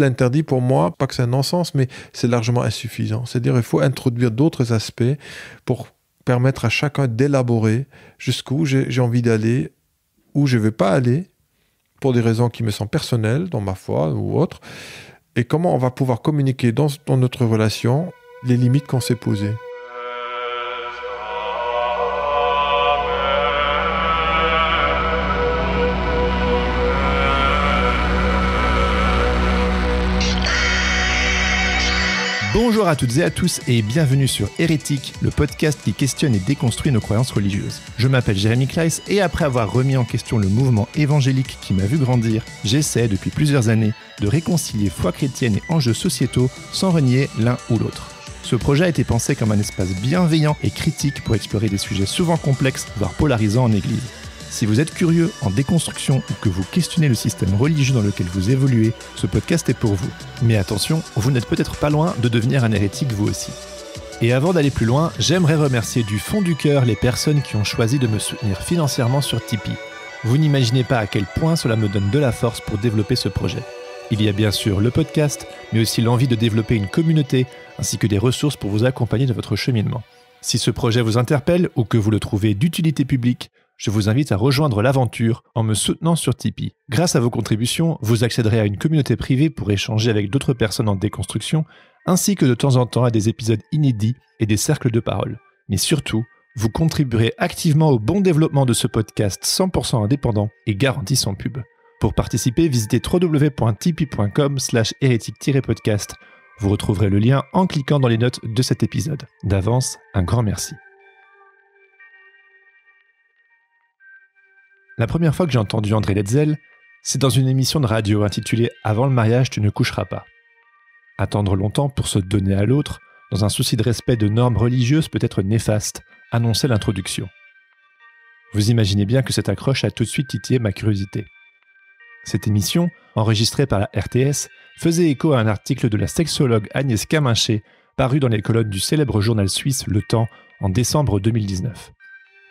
l'interdit, pour moi, pas que c'est un non-sens, mais c'est largement insuffisant. C'est-à-dire qu'il faut introduire d'autres aspects pour permettre à chacun d'élaborer jusqu'où j'ai envie d'aller, où je ne vais pas aller, pour des raisons qui me sont personnelles, dans ma foi ou autre, et comment on va pouvoir communiquer dans notre relation les limites qu'on s'est posées. Bonjour à toutes et à tous et bienvenue sur Hérétique, le podcast qui questionne et déconstruit nos croyances religieuses. Je m'appelle Jérémy Kleiss et après avoir remis en question le mouvement évangélique qui m'a vu grandir, j'essaie depuis plusieurs années de réconcilier foi chrétienne et enjeux sociétaux sans renier l'un ou l'autre. Ce projet a été pensé comme un espace bienveillant et critique pour explorer des sujets souvent complexes, voire polarisants en Église. Si vous êtes curieux en déconstruction ou que vous questionnez le système religieux dans lequel vous évoluez, ce podcast est pour vous. Mais attention, vous n'êtes peut-être pas loin de devenir un hérétique vous aussi. Et avant d'aller plus loin, j'aimerais remercier du fond du cœur les personnes qui ont choisi de me soutenir financièrement sur Tipeee. Vous n'imaginez pas à quel point cela me donne de la force pour développer ce projet. Il y a bien sûr le podcast, mais aussi l'envie de développer une communauté, ainsi que des ressources pour vous accompagner dans votre cheminement. Si ce projet vous interpelle ou que vous le trouvez d'utilité publique, je vous invite à rejoindre l'aventure en me soutenant sur Tipeee. Grâce à vos contributions, vous accéderez à une communauté privée pour échanger avec d'autres personnes en déconstruction, ainsi que de temps en temps à des épisodes inédits et des cercles de parole. Mais surtout, vous contribuerez activement au bon développement de ce podcast 100% indépendant et garanti sans pub. Pour participer, visitez www.tipeee.com/hérétique-podcast. Vous retrouverez le lien en cliquant dans les notes de cet épisode. D'avance, un grand merci. La première fois que j'ai entendu André Letzel, c'est dans une émission de radio intitulée « Avant le mariage, tu ne coucheras pas ». Attendre longtemps pour se donner à l'autre, dans un souci de respect de normes religieuses peut être néfaste, annonçait l'introduction. Vous imaginez bien que cette accroche a tout de suite titillé ma curiosité. Cette émission, enregistrée par la RTS, faisait écho à un article de la sexologue Agnès Kaminché, paru dans les colonnes du célèbre journal suisse Le Temps en décembre 2019.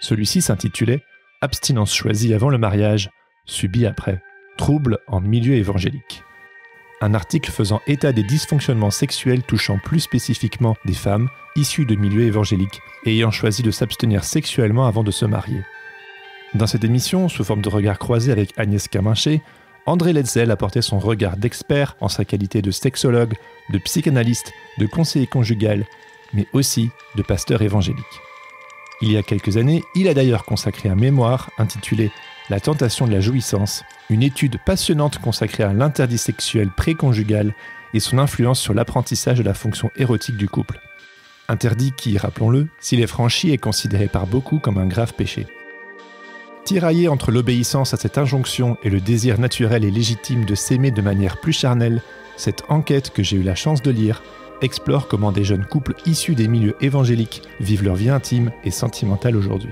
Celui-ci s'intitulait « Abstinence choisie avant le mariage, subie après, troubles en milieu évangélique ». Un article faisant état des dysfonctionnements sexuels touchant plus spécifiquement des femmes issues de milieux évangéliques et ayant choisi de s'abstenir sexuellement avant de se marier. Dans cette émission, sous forme de regard croisé avec Agnès Kaminché, André Letzel apportait son regard d'expert en sa qualité de sexologue, de psychanalyste, de conseiller conjugal, mais aussi de pasteur évangélique. Il y a quelques années, il a d'ailleurs consacré un mémoire intitulé « La tentation de la jouissance », une étude passionnante consacrée à l'interdit sexuel préconjugal et son influence sur l'apprentissage de la fonction érotique du couple. Interdit qui, rappelons-le, s'il est franchi, est considéré par beaucoup comme un grave péché. Tiraillé entre l'obéissance à cette injonction et le désir naturel et légitime de s'aimer de manière plus charnelle, cette enquête que j'ai eu la chance de lire explore comment des jeunes couples issus des milieux évangéliques vivent leur vie intime et sentimentale aujourd'hui.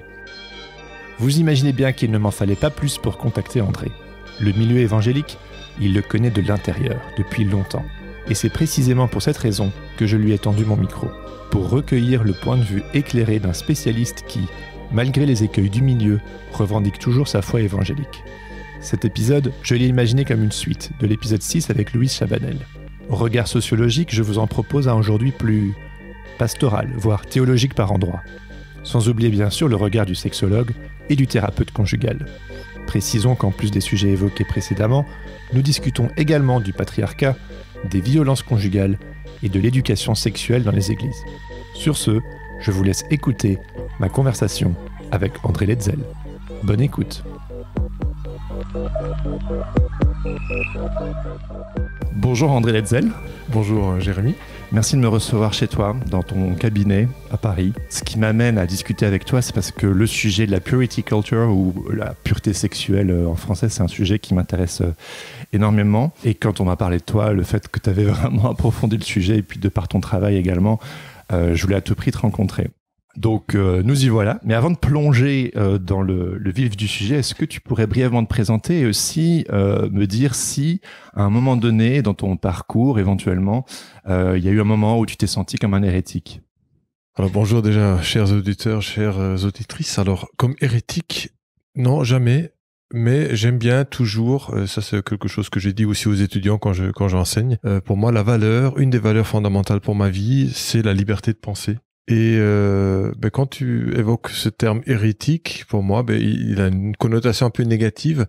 Vous imaginez bien qu'il ne m'en fallait pas plus pour contacter André. Le milieu évangélique, il le connaît de l'intérieur, depuis longtemps. Et c'est précisément pour cette raison que je lui ai tendu mon micro, pour recueillir le point de vue éclairé d'un spécialiste qui, malgré les écueils du milieu, revendique toujours sa foi évangélique. Cet épisode, je l'ai imaginé comme une suite de l'épisode 6 avec Louise Chabanel. Au regard sociologique, je vous en propose un aujourd'hui plus pastoral, voire théologique par endroits. Sans oublier bien sûr le regard du sexologue et du thérapeute conjugal. Précisons qu'en plus des sujets évoqués précédemment, nous discutons également du patriarcat, des violences conjugales et de l'éducation sexuelle dans les églises. Sur ce, je vous laisse écouter ma conversation avec André Letzel. Bonne écoute. Bonjour André Letzel. Bonjour Jérémy. Merci de me recevoir chez toi, dans ton cabinet à Paris. Ce qui m'amène à discuter avec toi, c'est parce que le sujet de la purity culture ou la pureté sexuelle en français, c'est un sujet qui m'intéresse énormément. Et quand on m'a parlé de toi, le fait que tu avais vraiment approfondi le sujet et puis de par ton travail également, je voulais à tout prix te rencontrer. Donc nous y voilà. Mais avant de plonger dans le vif du sujet, est-ce que tu pourrais brièvement te présenter et aussi me dire si, à un moment donné, dans ton parcours éventuellement, il y a eu un moment où tu t'es senti comme un hérétique? Alors bonjour déjà, chers auditeurs, chères auditrices. Alors comme hérétique, non, jamais. Mais j'aime bien toujours, ça c'est quelque chose que j'ai dit aussi aux étudiants quand j'enseigne, pour moi une des valeurs fondamentales pour ma vie, c'est la liberté de penser. Et quand tu évoques ce terme hérétique, pour moi, il a une connotation un peu négative.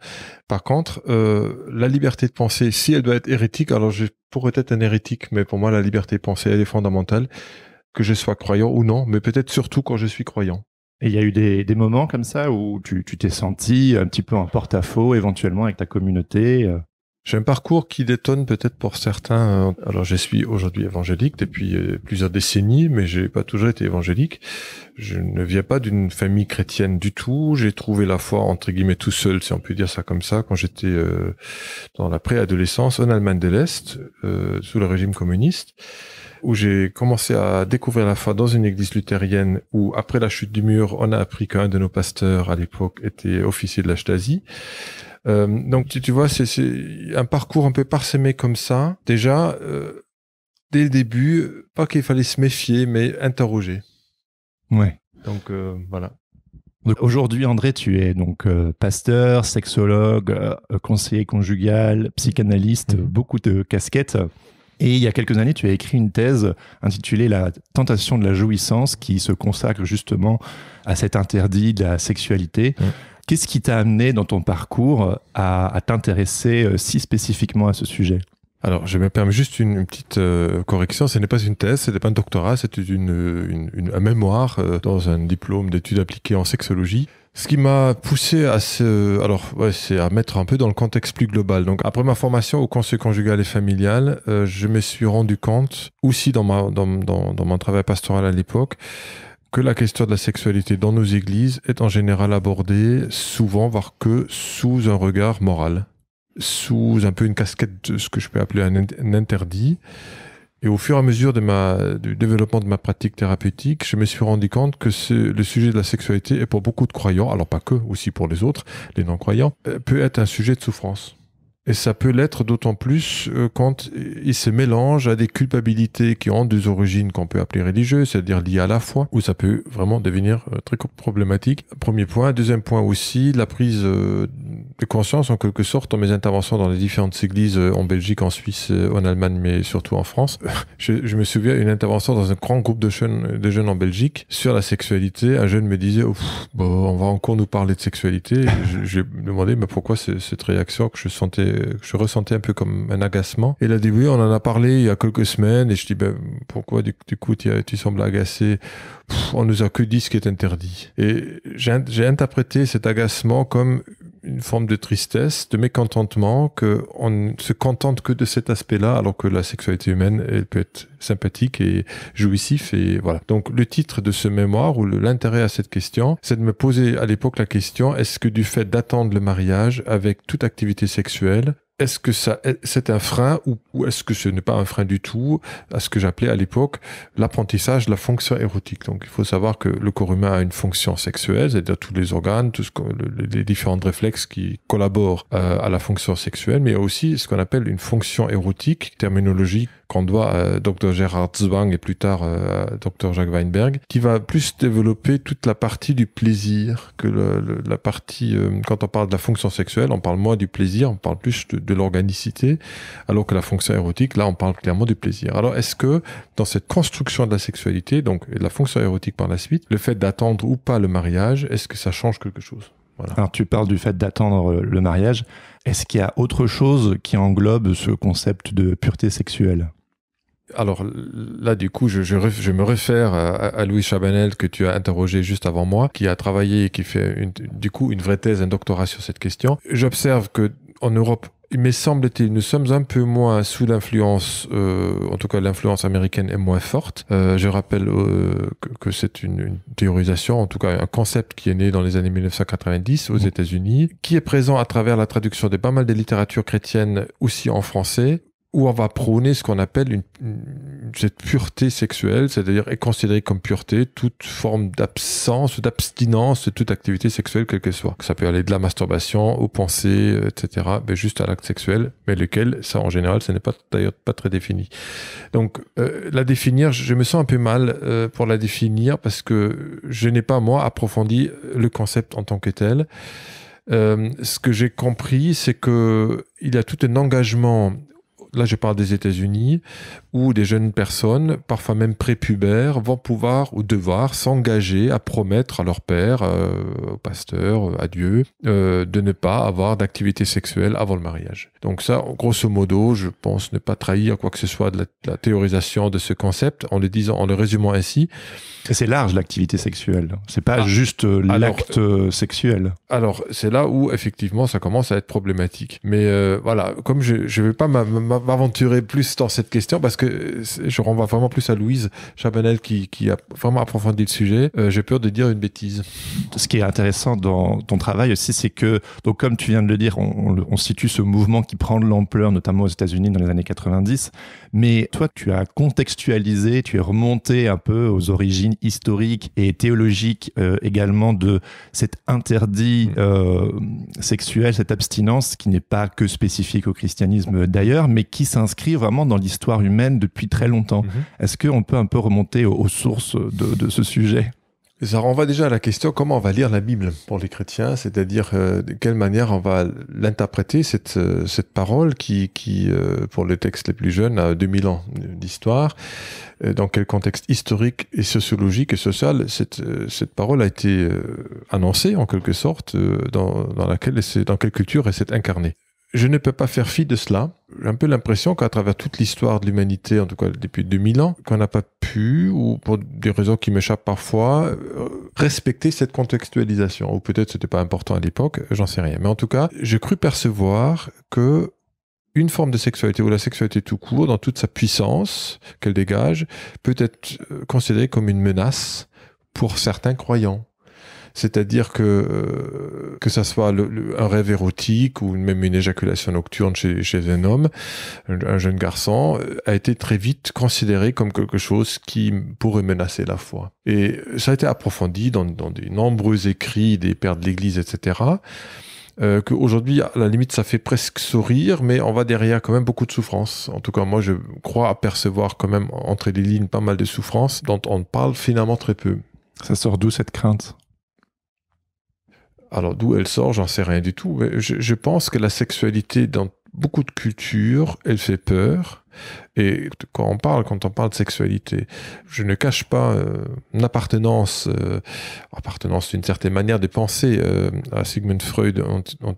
Par contre, la liberté de penser, si elle doit être hérétique, alors je pourrais être un hérétique, mais pour moi, la liberté de penser, elle est fondamentale, que je sois croyant ou non, mais peut-être surtout quand je suis croyant. Et il y a eu des moments comme ça où tu t'es senti un petit peu en porte-à-faux, éventuellement avec ta communauté. J'ai un parcours qui détonne peut-être pour certains. Alors, je suis aujourd'hui évangélique depuis plusieurs décennies, mais j'ai pas toujours été évangélique. Je ne viens pas d'une famille chrétienne du tout. J'ai trouvé la foi, entre guillemets, tout seul, si on peut dire ça comme ça, quand j'étais dans la préadolescence en Allemagne de l'Est, sous le régime communiste, où j'ai commencé à découvrir la foi dans une église luthérienne où, après la chute du mur, on a appris qu'un de nos pasteurs à l'époque était officier de la Stasi. Donc tu vois, c'est un parcours un peu parsemé comme ça. Déjà, dès le début, pas qu'il fallait se méfier, mais interroger. Ouais. Donc voilà. Donc aujourd'hui, André, tu es donc pasteur, sexologue, conseiller conjugal, psychanalyste, beaucoup de casquettes. Et il y a quelques années, tu as écrit une thèse intitulée La tentation de la jouissance, qui se consacre justement à cet interdit de la sexualité. Qu'est-ce qui t'a amené dans ton parcours à t'intéresser si spécifiquement à ce sujet ? Alors, je me permets juste une petite correction. Ce n'est pas une thèse, ce n'est pas un doctorat, c'est un mémoire dans un diplôme d'études appliquées en sexologie. Ce qui m'a poussé c'est à mettre un peu dans le contexte plus global. Donc, après ma formation au conseil conjugal et familial, je me suis rendu compte, aussi dans mon travail pastoral à l'époque, que la question de la sexualité dans nos églises est en général abordée souvent, voire que sous un regard moral, sous un peu une casquette de ce que je peux appeler un interdit. Et au fur et à mesure du développement de ma pratique thérapeutique, je me suis rendu compte que le sujet de la sexualité est pour beaucoup de croyants, alors pas que, aussi pour les autres, les non-croyants, peut être un sujet de souffrance. Et ça peut l'être d'autant plus quand il se mélange à des culpabilités qui ont des origines qu'on peut appeler religieuses, c'est-à-dire liées à la foi, où ça peut vraiment devenir très problématique. Premier point. Deuxième point aussi, la prise de conscience en quelque sorte dans mes interventions dans les différentes églises en Belgique, en Suisse, en Allemagne, mais surtout en France. Je me souviens d'une intervention dans un grand groupe de jeunes en Belgique sur la sexualité. Un jeune me disait on va encore nous parler de sexualité. J'ai demandé mais pourquoi cette réaction que je ressentais un peu comme un agacement. Et il a dit oui, on en a parlé il y a quelques semaines. Et je dis pourquoi du coup tu sembles agacé? On nous a que dit ce qui est interdit. Et j'ai interprété cet agacement comme une forme de tristesse, de mécontentement, qu'on ne se contente que de cet aspect-là, alors que la sexualité humaine, elle peut être sympathique et jouissif. Et voilà. Donc le titre de ce mémoire, ou l'intérêt à cette question, c'est de me poser à l'époque la question, est-ce que du fait d'attendre le mariage avec toute activité sexuelle, est-ce que c'est un frein ou est-ce que ce n'est pas un frein du tout à ce que j'appelais à l'époque l'apprentissage de la fonction érotique. Donc il faut savoir que le corps humain a une fonction sexuelle, c'est-à-dire tous les organes, les différents réflexes qui collaborent à la fonction sexuelle, mais il y a aussi ce qu'on appelle une fonction érotique, terminologie qu'on doit à Dr Gerhard Zwang et plus tard Dr Jacques Weinberg, qui va plus développer toute la partie du plaisir que la partie, quand on parle de la fonction sexuelle, on parle moins du plaisir, on parle plus de l'organicité, alors que la fonction érotique, là on parle clairement du plaisir. Alors est-ce que dans cette construction de la sexualité, donc de la fonction érotique par la suite, le fait d'attendre ou pas le mariage, est-ce que ça change quelque chose ? Voilà. Alors tu parles du fait d'attendre le mariage. Est-ce qu'il y a autre chose qui englobe ce concept de pureté sexuelle ? Alors là, du coup, je me réfère à Louis Chabanel que tu as interrogé juste avant moi, qui a travaillé et qui fait une vraie thèse, un doctorat sur cette question. J'observe que en Europe, il me semble-t-il, nous sommes un peu moins sous l'influence, en tout cas l'influence américaine est moins forte. Je rappelle que c'est une théorisation, en tout cas un concept qui est né dans les années 1990 aux États-Unis, qui est présent à travers la traduction de pas mal de littérature chrétienne aussi en français, où on va prôner ce qu'on appelle cette pureté sexuelle, c'est-à-dire est considérée comme pureté toute forme d'absence ou d'abstinence de toute activité sexuelle, quelle qu'elle soit. Ça peut aller de la masturbation aux pensées, etc., mais juste à l'acte sexuel, mais lequel, ça en général, ce n'est pas d'ailleurs pas très défini. Donc, la définir, je me sens un peu mal pour la définir parce que je n'ai pas, moi, approfondi le concept en tant que tel. Ce que j'ai compris, c'est qu'il y a tout un engagement. Là, je parle des États-Unis, où des jeunes personnes, parfois même prépubères, vont pouvoir ou devoir s'engager à promettre à leur père, au pasteur, à Dieu, de ne pas avoir d'activité sexuelle avant le mariage. Donc ça, grosso modo, je pense ne pas trahir quoi que ce soit de la théorisation de ce concept, en le résumant ainsi. Et c'est large, l'activité sexuelle. C'est pas juste l'acte sexuel. Alors, c'est là où, effectivement, ça commence à être problématique. Mais voilà, comme je ne vais pas m'aventurer plus dans cette question, parce que je renvoie vraiment plus à Louise Chabanel qui a vraiment approfondi le sujet, j'ai peur de dire une bêtise. Ce qui est intéressant dans ton travail aussi, c'est que, donc comme tu viens de le dire, on situe ce mouvement qui prend de l'ampleur, notamment aux États-Unis dans les années 90. Mais toi, tu as contextualisé, tu es remonté un peu aux origines historiques et théologiques également de cet interdit sexuel, cette abstinence qui n'est pas que spécifique au christianisme d'ailleurs, mais qui s'inscrit vraiment dans l'histoire humaine depuis très longtemps. Est-ce qu'on peut un peu remonter aux sources de ce sujet ? Ça renvoie déjà à la question comment on va lire la Bible pour les chrétiens, c'est-à-dire de quelle manière on va l'interpréter, cette parole qui pour les textes les plus jeunes, a 2000 ans d'histoire. Dans quel contexte historique et sociologique et social cette parole a été annoncée en quelque sorte, dans quelle culture elle s'est incarnée. Je ne peux pas faire fi de cela. J'ai un peu l'impression qu'à travers toute l'histoire de l'humanité, en tout cas depuis 2000 ans, qu'on n'a pas pu, ou pour des raisons qui m'échappent parfois, respecter cette contextualisation. Ou peut-être c'était pas important à l'époque, j'en sais rien. Mais en tout cas, j'ai cru percevoir que une forme de sexualité, ou la sexualité tout court, dans toute sa puissance qu'elle dégage, peut être considérée comme une menace pour certains croyants. C'est-à-dire que ça soit un rêve érotique ou même une éjaculation nocturne chez un homme, un jeune garçon, a été très vite considéré comme quelque chose qui pourrait menacer la foi. Et ça a été approfondi dans des nombreux écrits des pères de l'Église, etc., qu'aujourd'hui, à la limite, ça fait presque sourire, mais on va derrière quand même beaucoup de souffrance. En tout cas, moi, je crois apercevoir quand même entre les lignes pas mal de souffrances dont on parle finalement très peu. Ça sort d'où cette crainte ? Alors, d'où elle sort, j'en sais rien du tout. Mais je pense que la sexualité, dans beaucoup de cultures, elle fait peur. Et quand on parle de sexualité, je ne cache pas une appartenance d'une certaine manière de penser à Sigmund Freud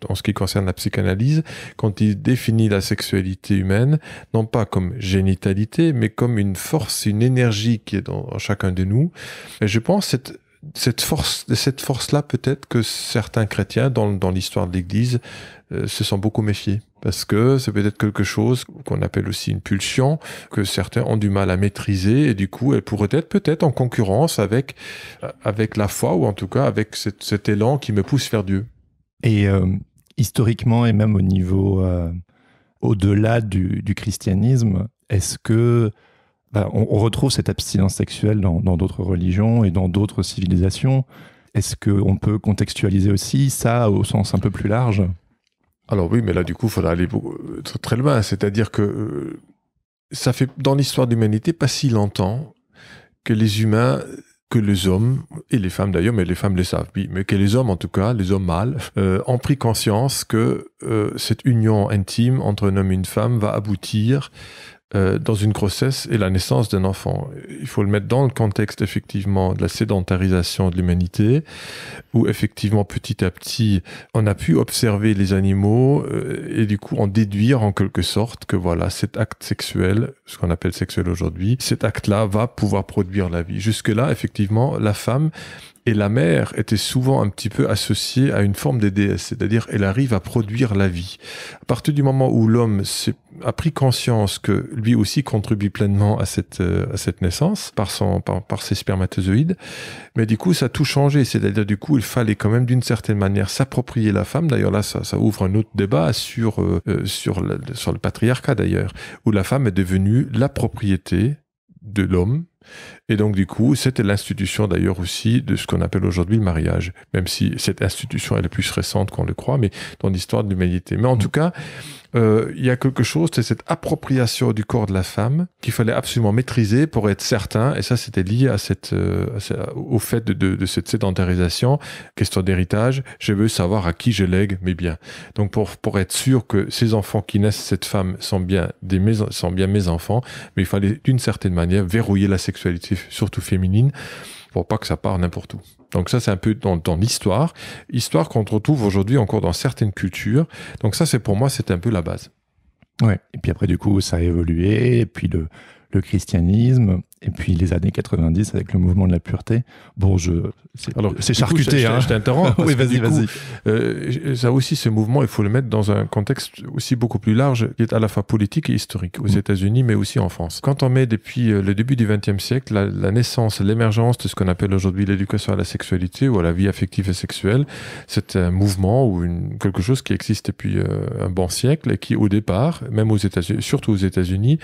en ce qui concerne la psychanalyse, quand il définit la sexualité humaine, non pas comme génitalité, mais comme une force, une énergie qui est dans chacun de nous. Et je pense cette force-là, peut-être que certains chrétiens, dans l'histoire de l'Église, se sont beaucoup méfiés. Parce que c'est peut-être quelque chose qu'on appelle aussi une pulsion, que certains ont du mal à maîtriser, et du coup, elle pourrait être peut-être en concurrence avec la foi, ou en tout cas avec cet élan qui me pousse vers Dieu. Et historiquement, et même au niveau au-delà du christianisme, est-ce que on retrouve cette abstinence sexuelle dans d'autres religions et dans d'autres civilisations. Est-ce qu'on peut contextualiser aussi ça au sens un peu plus large ? Alors oui, mais là du coup, il faudra aller très, très loin. C'est-à-dire que ça fait dans l'histoire de l'humanité pas si longtemps que les humains, que les hommes, et les femmes d'ailleurs, mais les femmes le savent, oui, mais que les hommes en tout cas, les hommes mâles, ont pris conscience que cette union intime entre un homme et une femme va aboutir dans une grossesse et la naissance d'un enfant. Il faut le mettre dans le contexte effectivement de la sédentarisation de l'humanité, où effectivement petit à petit on a pu observer les animaux et du coup en déduire en quelque sorte que voilà, cet acte sexuel, ce qu'on appelle sexuel aujourd'hui, cet acte-là va pouvoir produire la vie. Jusque-là, effectivement, la femme et la mère était souvent un petit peu associée à une forme de déesse, c'est-à-dire elle arrive à produire la vie. À partir du moment où l'homme a pris conscience que lui aussi contribue pleinement à cette naissance par ses spermatozoïdes, mais du coup ça a tout changé, c'est-à-dire du coup il fallait quand même d'une certaine manière s'approprier la femme. D'ailleurs là ça ouvre un autre débat sur le patriarcat d'ailleurs, où la femme est devenue la propriété de l'homme. Et donc du coup, c'était l'institution d'ailleurs aussi de ce qu'on appelle aujourd'hui le mariage, même si cette institution elle est plus récente qu'on le croit, mais dans l'histoire de l'humanité. Mais en tout cas, il y a quelque chose, c'est cette appropriation du corps de la femme qu'il fallait absolument maîtriser pour être certain, et ça c'était lié au fait de cette sédentarisation, question d'héritage, je veux savoir à qui je lègue mes biens. Donc pour être sûr que ces enfants qui naissent, cette femme, sont bien mes enfants, mais il fallait d'une certaine manière verrouiller la sexualité, surtout féminine, pour pas que ça parte n'importe où. Donc ça, c'est un peu dans l'histoire qu'on retrouve aujourd'hui encore dans certaines cultures. Donc ça, pour moi, c'est un peu la base. Ouais. Et puis après, du coup, ça a évolué, et puis le christianisme, et puis les années 90 avec le mouvement de la pureté. Bon, c'est charcuté. Je t'interromps. Oui, vas-y. Ça aussi, ce mouvement, il faut le mettre dans un contexte aussi beaucoup plus large, qui est à la fois politique et historique, aux États-Unis, mais aussi en France. Quand on met depuis le début du XXe siècle, la naissance, l'émergence de ce qu'on appelle aujourd'hui l'éducation à la sexualité ou à la vie affective et sexuelle, c'est un mouvement ou quelque chose qui existe depuis un bon siècle et qui, au départ, même aux États-Unis, surtout aux États-Unis,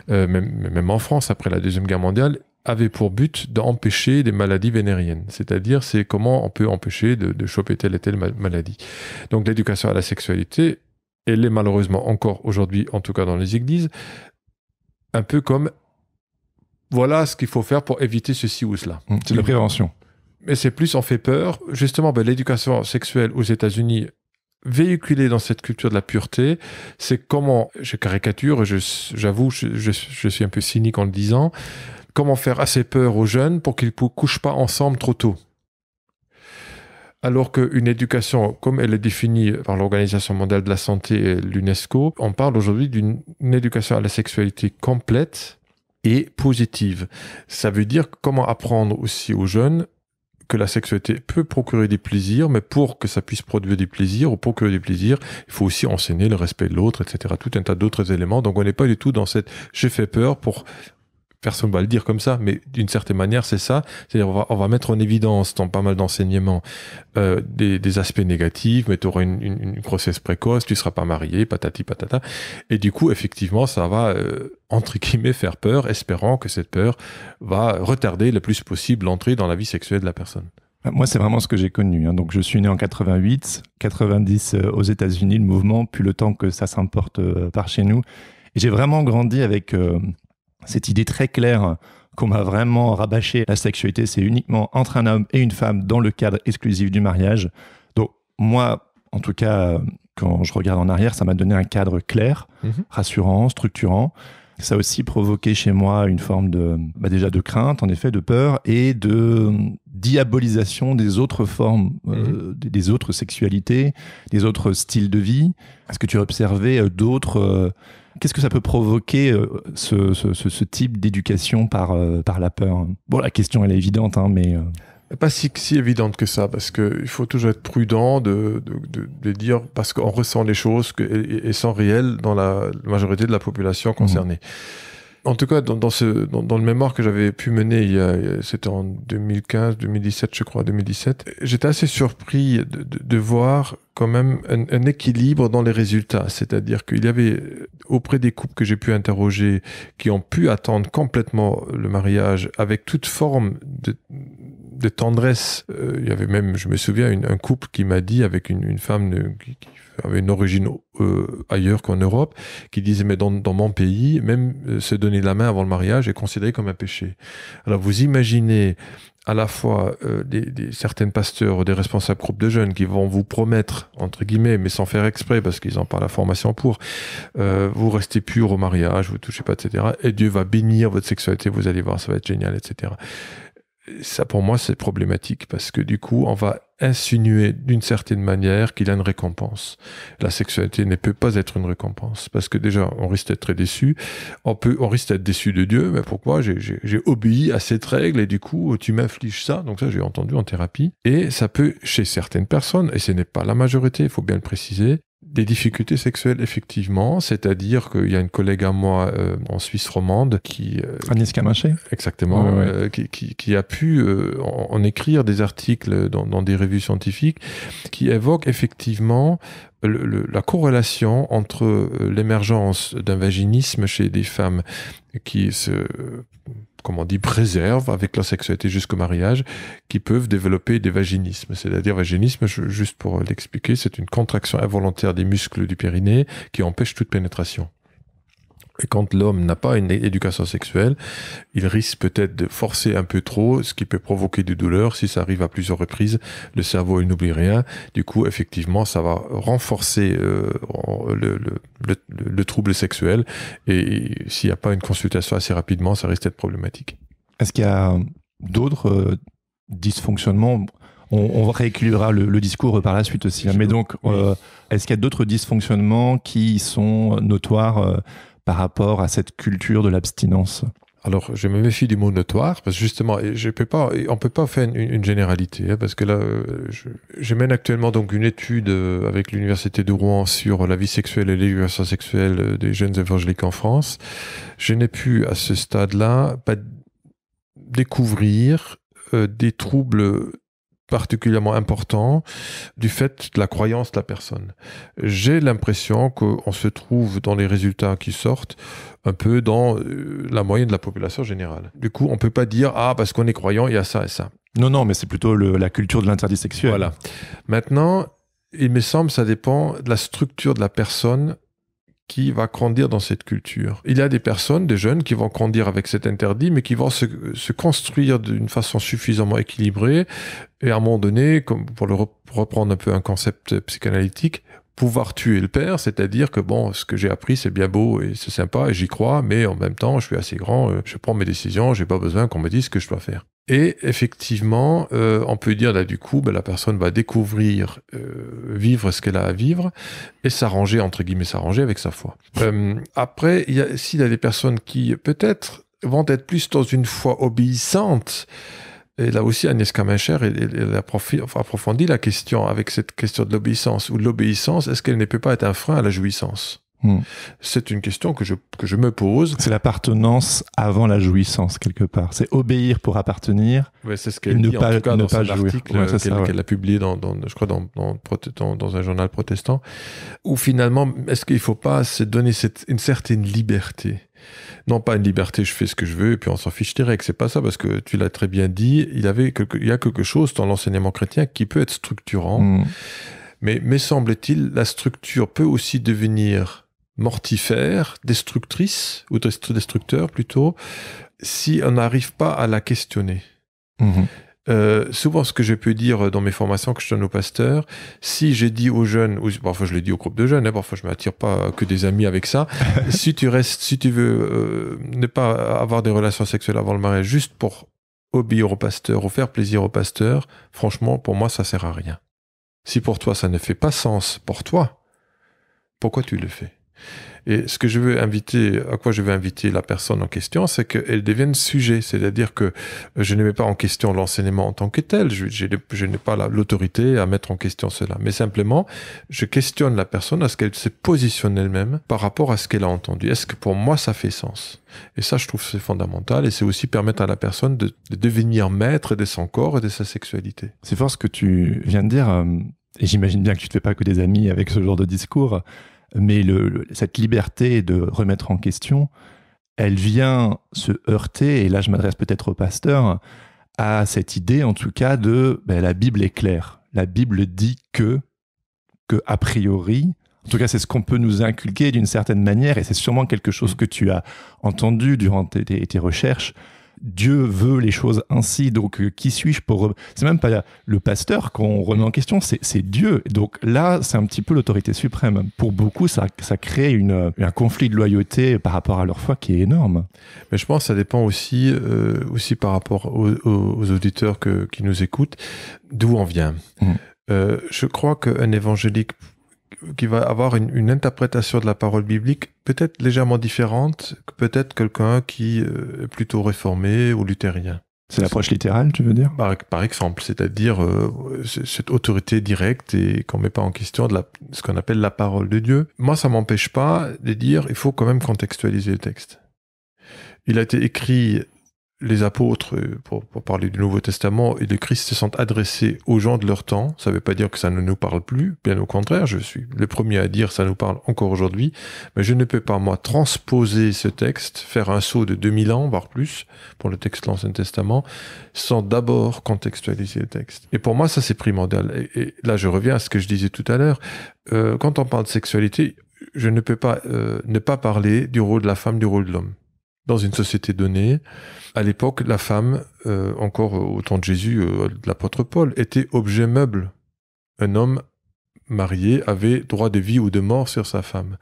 même en France, après la Deuxième Guerre mondiale, avait pour but d'empêcher des maladies vénériennes. C'est-à-dire, c'est comment on peut empêcher de choper telle et telle maladie. Donc, l'éducation à la sexualité, elle est malheureusement encore aujourd'hui, en tout cas dans les églises, un peu comme voilà ce qu'il faut faire pour éviter ceci ou cela. C'est de la prévention. Mais c'est plus, on fait peur. Justement, l'éducation sexuelle aux États-Unis, véhiculée dans cette culture de la pureté, c'est comment, je caricature, j'avoue, je suis un peu cynique en le disant, comment faire assez peur aux jeunes pour qu'ils ne couchent pas ensemble trop tôt. Alors qu'une éducation, comme elle est définie par l'Organisation mondiale de la santé et l'UNESCO, on parle aujourd'hui d'une éducation à la sexualité complète et positive. Ça veut dire comment apprendre aussi aux jeunes que la sexualité peut procurer des plaisirs, mais pour que ça puisse produire des plaisirs ou procurer des plaisirs, il faut aussi enseigner le respect de l'autre, etc. Tout un tas d'autres éléments. Donc on n'est pas du tout dans cette « j'ai fait peur » pour... Personne ne va le dire comme ça, mais d'une certaine manière, c'est ça. C'est-à-dire on va mettre en évidence dans pas mal d'enseignements des aspects négatifs, mais tu auras une grossesse précoce, tu ne seras pas marié, patati patata. Et du coup, effectivement, ça va, entre guillemets, faire peur, espérant que cette peur va retarder le plus possible l'entrée dans la vie sexuelle de la personne. Moi, c'est vraiment ce que j'ai connu. Donc, je suis né en 88, 90 aux États-Unis, le mouvement, puis le temps que ça s'importe par chez nous. Et j'ai vraiment grandi avec... cette idée très claire qu'on m'a vraiment rabâché, la sexualité, c'est uniquement entre un homme et une femme dans le cadre exclusif du mariage. Donc moi, en tout cas, quand je regarde en arrière, ça m'a donné un cadre clair, rassurant, structurant. Ça a aussi provoqué chez moi une forme déjà de crainte, en effet, de peur et de diabolisation des autres formes, des autres sexualités, des autres styles de vie. Est-ce que tu as observé d'autres... Qu'est-ce que ça peut provoquer, ce type d'éducation par la peur ? Bon, la question, elle est évidente, mais... Pas si évidente que ça, parce qu'il faut toujours être prudent de dire, parce qu'on ressent les choses et sont réelles dans la majorité de la population concernée. En tout cas, dans le mémoire que j'avais pu mener, c'était en 2015, 2017, je crois, 2017, j'étais assez surpris de voir quand même un équilibre dans les résultats. C'est-à-dire qu'il y avait, auprès des couples que j'ai pu interroger, qui ont pu attendre complètement le mariage avec toute forme de tendresse. Il y avait même, je me souviens, un couple qui m'a dit, avec une femme qui avait une origine ailleurs qu'en Europe, qui disait, mais dans mon pays, même se donner la main avant le mariage est considéré comme un péché. Alors vous imaginez à la fois certains pasteurs ou des responsables groupes de jeunes qui vont vous promettre, entre guillemets, mais sans faire exprès, parce qu'ils n'ont pas la formation pour, vous restez pur au mariage, vous ne touchez pas, etc. Et Dieu va bénir votre sexualité, vous allez voir, ça va être génial, etc. Ça, pour moi, c'est problématique, parce que du coup, on va insinuer d'une certaine manière qu'il y a une récompense. La sexualité ne peut pas être une récompense, parce que déjà, on risque d'être très déçu. On risque d'être déçu de Dieu, mais pourquoi j'ai obéi à cette règle, et du coup, tu m'infliges ça. Donc ça, j'ai entendu en thérapie. Et ça peut, chez certaines personnes, et ce n'est pas la majorité, il faut bien le préciser, des difficultés sexuelles, effectivement, c'est-à-dire qu'il y a une collègue à moi en Suisse romande qui... Agnès Camaché. Exactement, ouais. Qui a pu en écrire des articles dans des revues scientifiques qui évoquent effectivement la corrélation entre l'émergence d'un vaginisme chez des femmes qui se, comment on dit, préservent avec leur sexualité jusqu'au mariage, qui peuvent développer des vaginismes. C'est-à-dire, vaginisme, juste pour l'expliquer, c'est une contraction involontaire des muscles du périnée qui empêche toute pénétration. Et quand l'homme n'a pas une éducation sexuelle, il risque peut-être de forcer un peu trop, ce qui peut provoquer des douleurs. Si ça arrive à plusieurs reprises, le cerveau, il n'oublie rien. Du coup, effectivement, ça va renforcer le trouble sexuel. Et s'il n'y a pas une consultation assez rapidement, ça risque d'être problématique. Est-ce qu'il y a d'autres dysfonctionnements ? On rééquilibrera le discours par la suite aussi. Mais donc, est-ce qu'il y a d'autres dysfonctionnements qui sont notoires par rapport à cette culture de l'abstinence? Alors, je me méfie du mot notoire, parce que justement, on ne peut pas faire une généralité, hein, parce que là, je mène actuellement donc une étude avec l'Université de Rouen sur la vie sexuelle et l'éducation sexuelle des jeunes évangéliques en France. Je n'ai pu, à ce stade-là, pas découvrir des troubles particulièrement important du fait de la croyance de la personne. J'ai l'impression qu'on se trouve dans les résultats qui sortent un peu dans la moyenne de la population générale. Du coup, on ne peut pas dire « Ah, parce qu'on est croyant, il y a ça et ça ». Non, mais c'est plutôt la culture de l'interdit sexuel. Voilà. Maintenant, il me semble que ça dépend de la structure de la personne qui va grandir dans cette culture. Il y a des personnes, des jeunes, qui vont grandir avec cet interdit, mais qui vont se construire d'une façon suffisamment équilibrée, et à un moment donné, comme pour reprendre un peu un concept psychanalytique, pouvoir tuer le père, c'est-à-dire que bon, ce que j'ai appris, c'est bien beau et c'est sympa, et j'y crois, mais en même temps, je suis assez grand, je prends mes décisions, j'ai pas besoin qu'on me dise ce que je dois faire. Et effectivement, on peut dire là du coup, la personne va découvrir, vivre ce qu'elle a à vivre et s'arranger, entre guillemets, s'arranger avec sa foi. Après, s'il y a des personnes qui peut-être vont être plus dans une foi obéissante, et là aussi Agnès Kamincher, elle approfondit la question avec cette question de l'obéissance, ou de l'obéissance, est-ce qu'elle ne peut pas être un frein à la jouissance ? C'est une question que je me pose. C'est l'appartenance avant la jouissance, quelque part. C'est obéir pour appartenir. Ouais, c'est ce qu'elle dit, en tout cas, dans son article qu'elle a publié je crois, dans un journal protestant, où finalement, est-ce qu'il ne faut pas se donner une certaine liberté ? Non, pas une liberté, je fais ce que je veux, et puis on s'en fiche direct. C'est pas ça, parce que tu l'as très bien dit, il y a quelque chose dans l'enseignement chrétien qui peut être structurant, mais semble-t-il, la structure peut aussi devenir mortifère, destructrice, ou destructeur plutôt, si on n'arrive pas à la questionner. Souvent, ce que je peux dire dans mes formations que je donne aux pasteurs, si j'ai dit aux jeunes, ou parfois je l'ai dit au groupe de jeunes, parfois je ne m'attire pas que des amis avec ça, si tu veux ne pas avoir des relations sexuelles avant le mariage juste pour obéir au pasteur ou faire plaisir au pasteur, franchement, pour moi, ça ne sert à rien. Si pour toi, ça ne fait pas sens pour toi, pourquoi tu le fais ? Et ce que à quoi je veux inviter la personne en question, c'est qu'elle devienne sujet. C'est-à-dire que je ne mets pas en question l'enseignement en tant que tel. Je n'ai pas l'autorité à mettre en question cela. Mais simplement, je questionne la personne à ce qu'elle se positionne elle-même par rapport à ce qu'elle a entendu. Est-ce que pour moi, ça fait sens ? Et ça, je trouve que c'est fondamental. Et c'est aussi permettre à la personne de devenir maître de son corps et de sa sexualité. C'est fort ce que tu viens de dire. Et j'imagine bien que tu ne te fais pas que des amis avec ce genre de discours. Mais cette liberté de remettre en question, elle vient se heurter, et là je m'adresse peut-être au pasteur, à cette idée en tout cas de la Bible est claire. La Bible dit que a priori, en tout cas c'est ce qu'on peut nous inculquer d'une certaine manière, et c'est sûrement quelque chose que tu as entendu durant tes recherches. Dieu veut les choses ainsi, donc qui suis-je pour... C'est même pas le pasteur qu'on remet en question, c'est Dieu. Donc là, c'est un petit peu l'autorité suprême. Pour beaucoup, ça crée un conflit de loyauté par rapport à leur foi qui est énorme. Mais je pense que ça dépend aussi par rapport aux auditeurs qui nous écoutent, d'où on vient. Je crois qu'un évangélique qui va avoir une interprétation de la parole biblique peut-être légèrement différente que peut-être quelqu'un qui est plutôt réformé ou luthérien. C'est l'approche littérale, tu veux dire ? Par exemple, c'est-à-dire cette autorité directe et qu'on ne met pas en question ce qu'on appelle la parole de Dieu. Moi, ça ne m'empêche pas de dire il faut quand même contextualiser le texte. Il a été écrit les apôtres, pour parler du Nouveau Testament, et le Christ se sont adressés aux gens de leur temps. Ça ne veut pas dire que ça ne nous parle plus, bien au contraire, je suis le premier à dire que ça nous parle encore aujourd'hui, mais je ne peux pas, moi, transposer ce texte, faire un saut de 2000 ans, voire plus, pour le texte de l'Ancien Testament, sans d'abord contextualiser le texte. Et pour moi, ça, c'est primordial. Et là, je reviens à ce que je disais tout à l'heure. Quand on parle de sexualité, je ne peux pas ne pas parler du rôle de la femme, du rôle de l'homme. Dans une société donnée, à l'époque, la femme, encore au temps de Jésus, de l'apôtre Paul, était objet meuble. Un homme marié avait droit de vie ou de mort sur sa femme.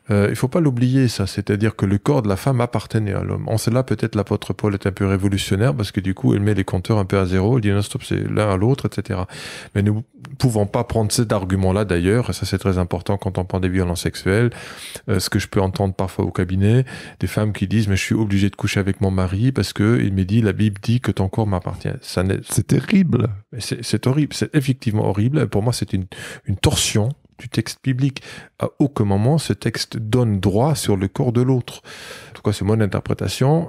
Il ne faut pas l'oublier, ça. C'est-à-dire que le corps de la femme appartenait à l'homme. En cela, peut-être l'apôtre Paul est un peu révolutionnaire parce que du coup, il met les compteurs un peu à zéro. Il dit non, stop, c'est l'un à l'autre, etc. Mais nous ne pouvons pas prendre cet argument-là d'ailleurs. Et ça, c'est très important quand on parle des violences sexuelles. Ce que je peux entendre parfois au cabinet, des femmes qui disent mais je suis obligé de coucher avec mon mari parce que il me dit, la Bible dit que ton corps m'appartient. C'est terrible. C'est horrible. C'est effectivement horrible. Pour moi, c'est une torsion du texte biblique. À aucun moment, ce texte donne droit sur le corps de l'autre. En tout cas, c'est mon interprétation,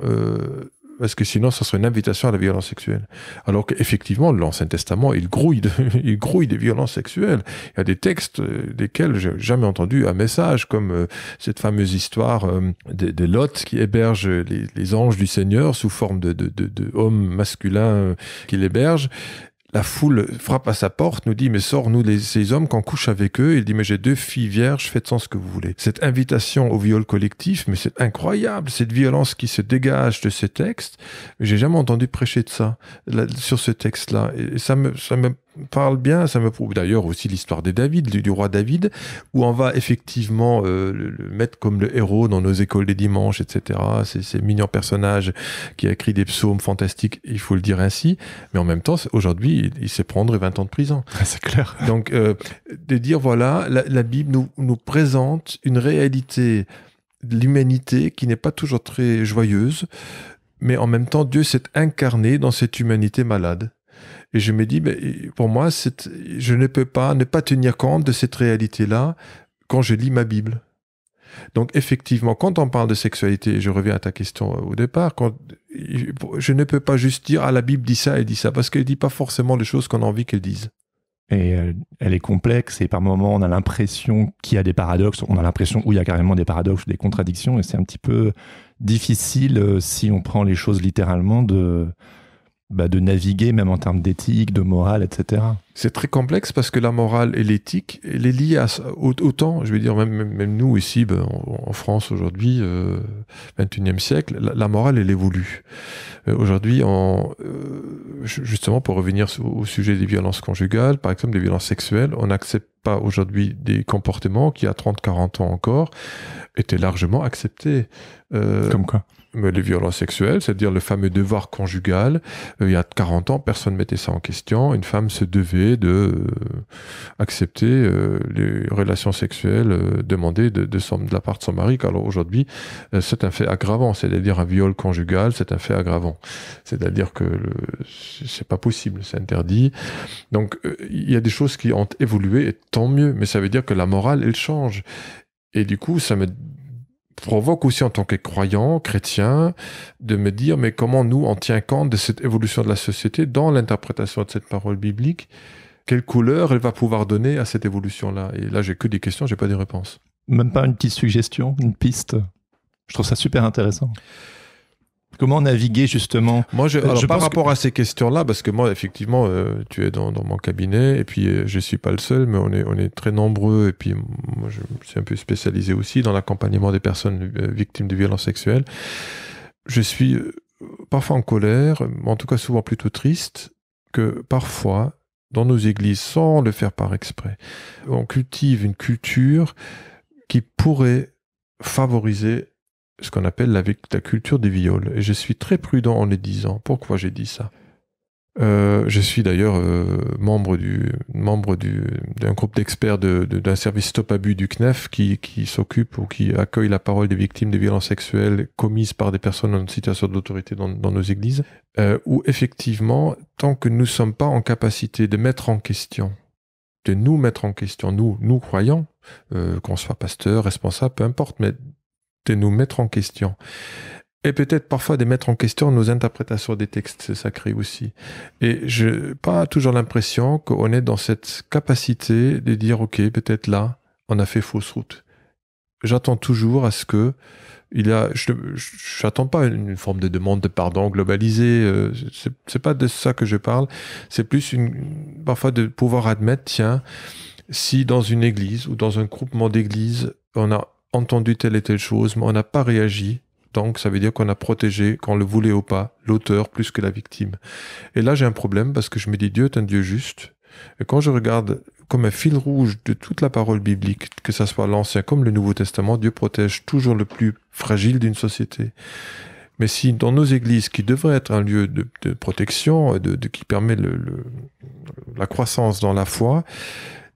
parce que sinon, ça serait une invitation à la violence sexuelle. Alors qu'effectivement, l'Ancien Testament, il grouille des violences sexuelles. Il y a des textes desquels j'ai jamais entendu un message, comme cette fameuse histoire de Lot qui héberge les anges du Seigneur sous forme de hommes masculins qui l'hébergent. La foule frappe à sa porte, nous dit, mais sors-nous ces hommes qu'on couche avec eux. Il dit, mais j'ai 2 filles vierges, faites-en ce que vous voulez. Cette invitation au viol collectif, mais c'est incroyable, cette violence qui se dégage de ces textes. Mais j'ai jamais entendu prêcher de ça, sur ce texte-là. Et ça me parle bien, ça me prouve d'ailleurs aussi l'histoire de David, du roi David, où on va effectivement le mettre comme le héros dans nos écoles des dimanches, etc. Ces mignons personnages qui a écrit des psaumes fantastiques, il faut le dire ainsi, mais en même temps, aujourd'hui, il sait prendre 20 ans de prison. C'est clair. Donc, de dire, voilà, la Bible nous présente une réalité de l'humanité qui n'est pas toujours très joyeuse, mais en même temps, Dieu s'est incarné dans cette humanité malade. Et je me dis, pour moi, je ne peux pas ne pas tenir compte de cette réalité-là quand je lis ma Bible. Donc effectivement, quand on parle de sexualité, je reviens à ta question au départ, je ne peux pas juste dire « Ah, la Bible dit ça, elle dit ça », parce qu'elle ne dit pas forcément les choses qu'on a envie qu'elle dise. Et elle est complexe et par moments on a l'impression qu'il y a des paradoxes, on a l'impression où il y a carrément des paradoxes ou des contradictions et c'est un petit peu difficile si on prend les choses littéralement de naviguer même en termes d'éthique, de morale, etc. C'est très complexe parce que la morale et l'éthique, elle est liée autant, je veux dire, même nous ici, en France aujourd'hui, 21e siècle, la morale, elle évolue. Aujourd'hui, justement, pour revenir au sujet des violences conjugales, par exemple des violences sexuelles, on n'accepte pas aujourd'hui des comportements qui, à 30-40 ans encore, étaient largement acceptés. Comme quoi ? Les violences sexuelles, c'est-à-dire le fameux devoir conjugal. Il y a 40 ans, personne ne mettait ça en question. Une femme se devait accepter les relations sexuelles demandées de la part de son mari. Alors aujourd'hui, c'est un fait aggravant, c'est-à-dire un viol conjugal, c'est un fait aggravant. C'est-à-dire que c'est pas possible, c'est interdit. Donc il y a des choses qui ont évolué, et tant mieux. Mais ça veut dire que la morale, elle change. Et du coup, ça me provoque aussi en tant que croyant, chrétien, de me dire, mais comment nous, on tient compte de cette évolution de la société dans l'interprétation de cette parole biblique? Quelle couleur elle va pouvoir donner à cette évolution-là? Et là, j'ai que des questions, j'ai pas des réponses. Même pas une petite suggestion, une piste? Je trouve ça super intéressant. Comment naviguer justement? Moi, par rapport à ces questions-là, parce que moi, effectivement, tu es dans mon cabinet, et puis je suis pas le seul, mais on est très nombreux, et puis moi, je suis un peu spécialisé aussi dans l'accompagnement des personnes victimes de violences sexuelles. Je suis parfois en colère, en tout cas souvent plutôt triste, que parfois, dans nos églises, sans le faire par exprès, on cultive une culture qui pourrait favoriser ce qu'on appelle la culture des viols. Et je suis très prudent en le disant. Pourquoi j'ai dit ça? Je suis d'ailleurs membre d'un groupe d'experts d'un service Stop Abus du CNEF qui s'occupe ou qui accueille la parole des victimes de violences sexuelles commises par des personnes en situation d'autorité dans nos églises, où effectivement, tant que nous ne sommes pas en capacité de mettre en question, de nous mettre en question, nous croyants, qu'on soit pasteur, responsable, peu importe, mais de nous mettre en question Et peut-être parfois de mettre en question nos interprétations des textes sacrés aussi. Et je n'ai pas toujours l'impression qu'on est dans cette capacité de dire, OK, peut-être là, on a fait fausse route. J'attends toujours à ce que je n'attends pas une forme de demande de pardon globalisée. C'est pas de ça que je parle. C'est plus parfois de pouvoir admettre, tiens, si dans une église ou dans un groupement d'églises, on a entendu telle et telle chose, mais on n'a pas réagi, donc ça veut dire qu'on a protégé, qu'on le voulait ou pas, l'auteur plus que la victime. Et là, j'ai un problème parce que je me dis, Dieu est un Dieu juste. Et quand je regarde comme un fil rouge de toute la parole biblique, que ce soit l'Ancien comme le Nouveau Testament, Dieu protège toujours le plus fragile d'une société. Mais si dans nos églises, qui devraient être un lieu de protection, qui permet la croissance dans la foi,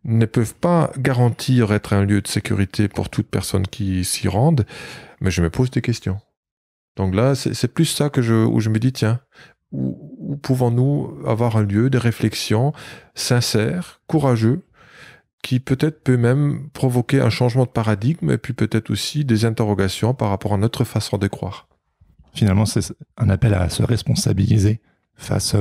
ne peuvent pas garantir être un lieu de sécurité pour toute personne qui s'y rende, mais je me pose des questions. Donc là, c'est plus ça où je me dis, tiens, où pouvons-nous avoir un lieu de réflexion sincère, courageux, qui peut-être peut même provoquer un changement de paradigme et puis peut-être aussi des interrogations par rapport à notre façon de croire. Finalement, c'est un appel à se responsabiliser face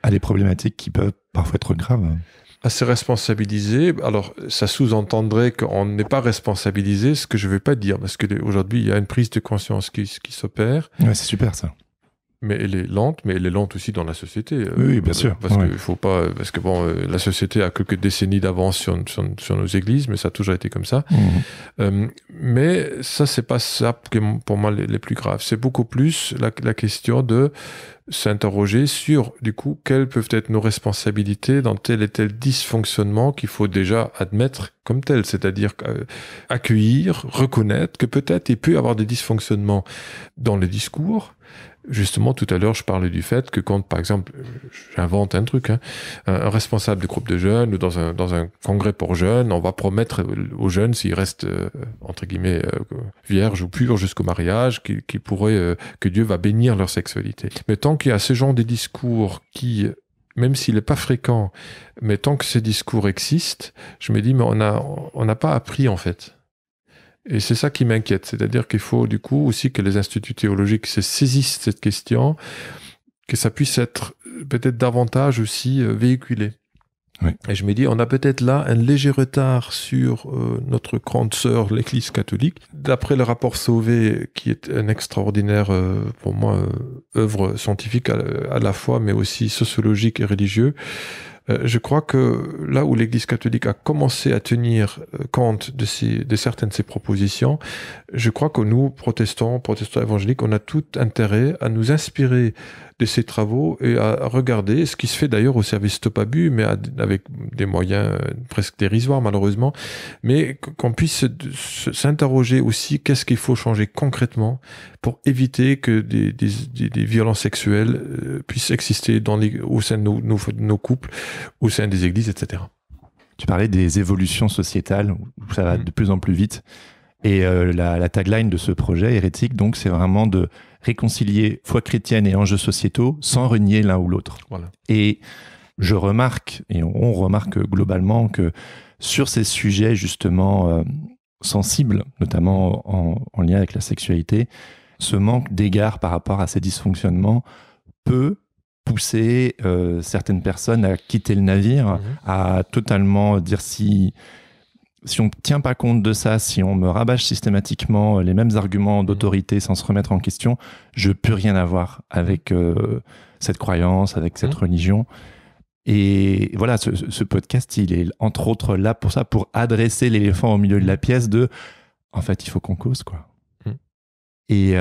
à des problématiques qui peuvent parfois être graves. À se responsabiliser, alors ça sous-entendrait qu'on n'est pas responsabilisé, ce que je ne vais pas dire, parce qu'aujourd'hui, il y a une prise de conscience qui s'opère. Ouais, c'est super ça. Mais elle est lente, mais elle est lente aussi dans la société. Oui, bien sûr. Parce que faut pas, parce que bon, la société a quelques décennies d'avance sur nos églises, mais ça a toujours été comme ça. Mais ça, c'est pas ça qui est pour moi les plus graves. C'est beaucoup plus la question de s'interroger sur, du coup, quelles peuvent être nos responsabilités dans tel et tel dysfonctionnement qu'il faut déjà admettre comme tel, c'est-à-dire accueillir, reconnaître que peut-être il peut y avoir des dysfonctionnements dans le discours. Justement, tout à l'heure, je parlais du fait que quand, par exemple, j'invente un truc, un responsable de groupe de jeunes ou dans un congrès pour jeunes, on va promettre aux jeunes, s'ils restent, entre guillemets, vierges ou purs jusqu'au mariage, que Dieu va bénir leur sexualité. Mais tant qu'il y a ce genre de discours qui, même s'il n'est pas fréquent, mais tant que ces discours existent, je me dis, mais on n'a pas appris, en fait. Et c'est ça qui m'inquiète, c'est-à-dire qu'il faut du coup aussi que les instituts théologiques se saisissent de cette question, que ça puisse être peut-être davantage aussi véhiculé. Oui. Et je me dis, on a peut-être là un léger retard sur notre grande sœur, l'Église catholique. D'après le rapport Sauvé, qui est un extraordinaire, pour moi, œuvre scientifique à la fois, mais aussi sociologique et religieux, je crois que là où l'Église catholique a commencé à tenir compte de certaines de ses propositions, je crois que nous, protestants évangéliques, on a tout intérêt à nous inspirer de ces travaux et à regarder ce qui se fait d'ailleurs au service Stop Abus, mais avec des moyens presque dérisoires malheureusement, mais qu'on puisse s'interroger aussi qu'est-ce qu'il faut changer concrètement pour éviter que des violences sexuelles puissent exister au sein de nos couples, au sein des églises, etc. Tu parlais des évolutions sociétales, où ça va de plus en plus vite. Et la tagline de ce projet hérétique, donc, c'est vraiment de réconcilier foi chrétienne et enjeux sociétaux sans renier l'un ou l'autre. Voilà. Et je remarque, et on remarque globalement que sur ces sujets justement sensibles, notamment en lien avec la sexualité, ce manque d'égard par rapport à ces dysfonctionnements peut pousser certaines personnes à quitter le navire, à totalement dire si on ne tient pas compte de ça, si on me rabâche systématiquement les mêmes arguments d'autorité sans se remettre en question, je ne peux rien avoir avec cette croyance, avec cette religion. Et voilà, ce podcast, il est entre autres là pour ça, pour adresser l'éléphant au milieu de la pièce en fait, il faut qu'on cause, quoi. Et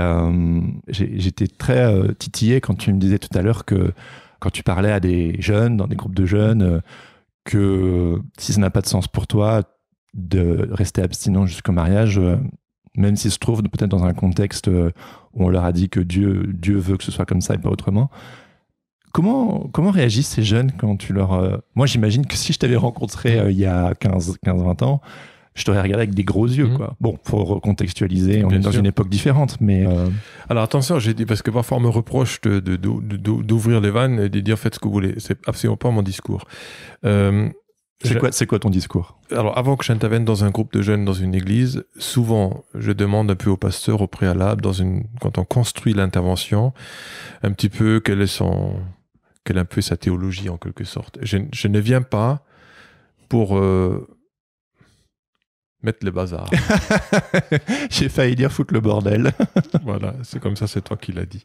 j'étais très titillé quand tu me disais tout à l'heure que quand tu parlais à des jeunes, dans des groupes de jeunes, que si ça n'a pas de sens pour toi, de rester abstinent jusqu'au mariage, même s'il se trouve peut-être dans un contexte où on leur a dit que Dieu veut que ce soit comme ça et pas autrement. Comment réagissent ces jeunes quand tu leur... Moi, j'imagine que si je t'avais rencontré il y a 15-20 ans, je t'aurais regardé avec des gros yeux, quoi. Bon, faut recontextualiser, on est dans une époque différente, mais... Alors attention, j'ai dit, parce que parfois on me reproche d'ouvrir les vannes et de dire faites ce que vous voulez. C'est absolument pas mon discours. C'est quoi ton discours? Alors, avant que j'intervienne dans un groupe de jeunes dans une église, souvent, je demande un peu au pasteur au préalable, quand on construit l'intervention, un petit peu quelle est un peu sa théologie en quelque sorte. Je ne viens pas pour mettre le bazar. J'ai failli dire foutre le bordel. Voilà, c'est comme ça, c'est toi qui l'as dit.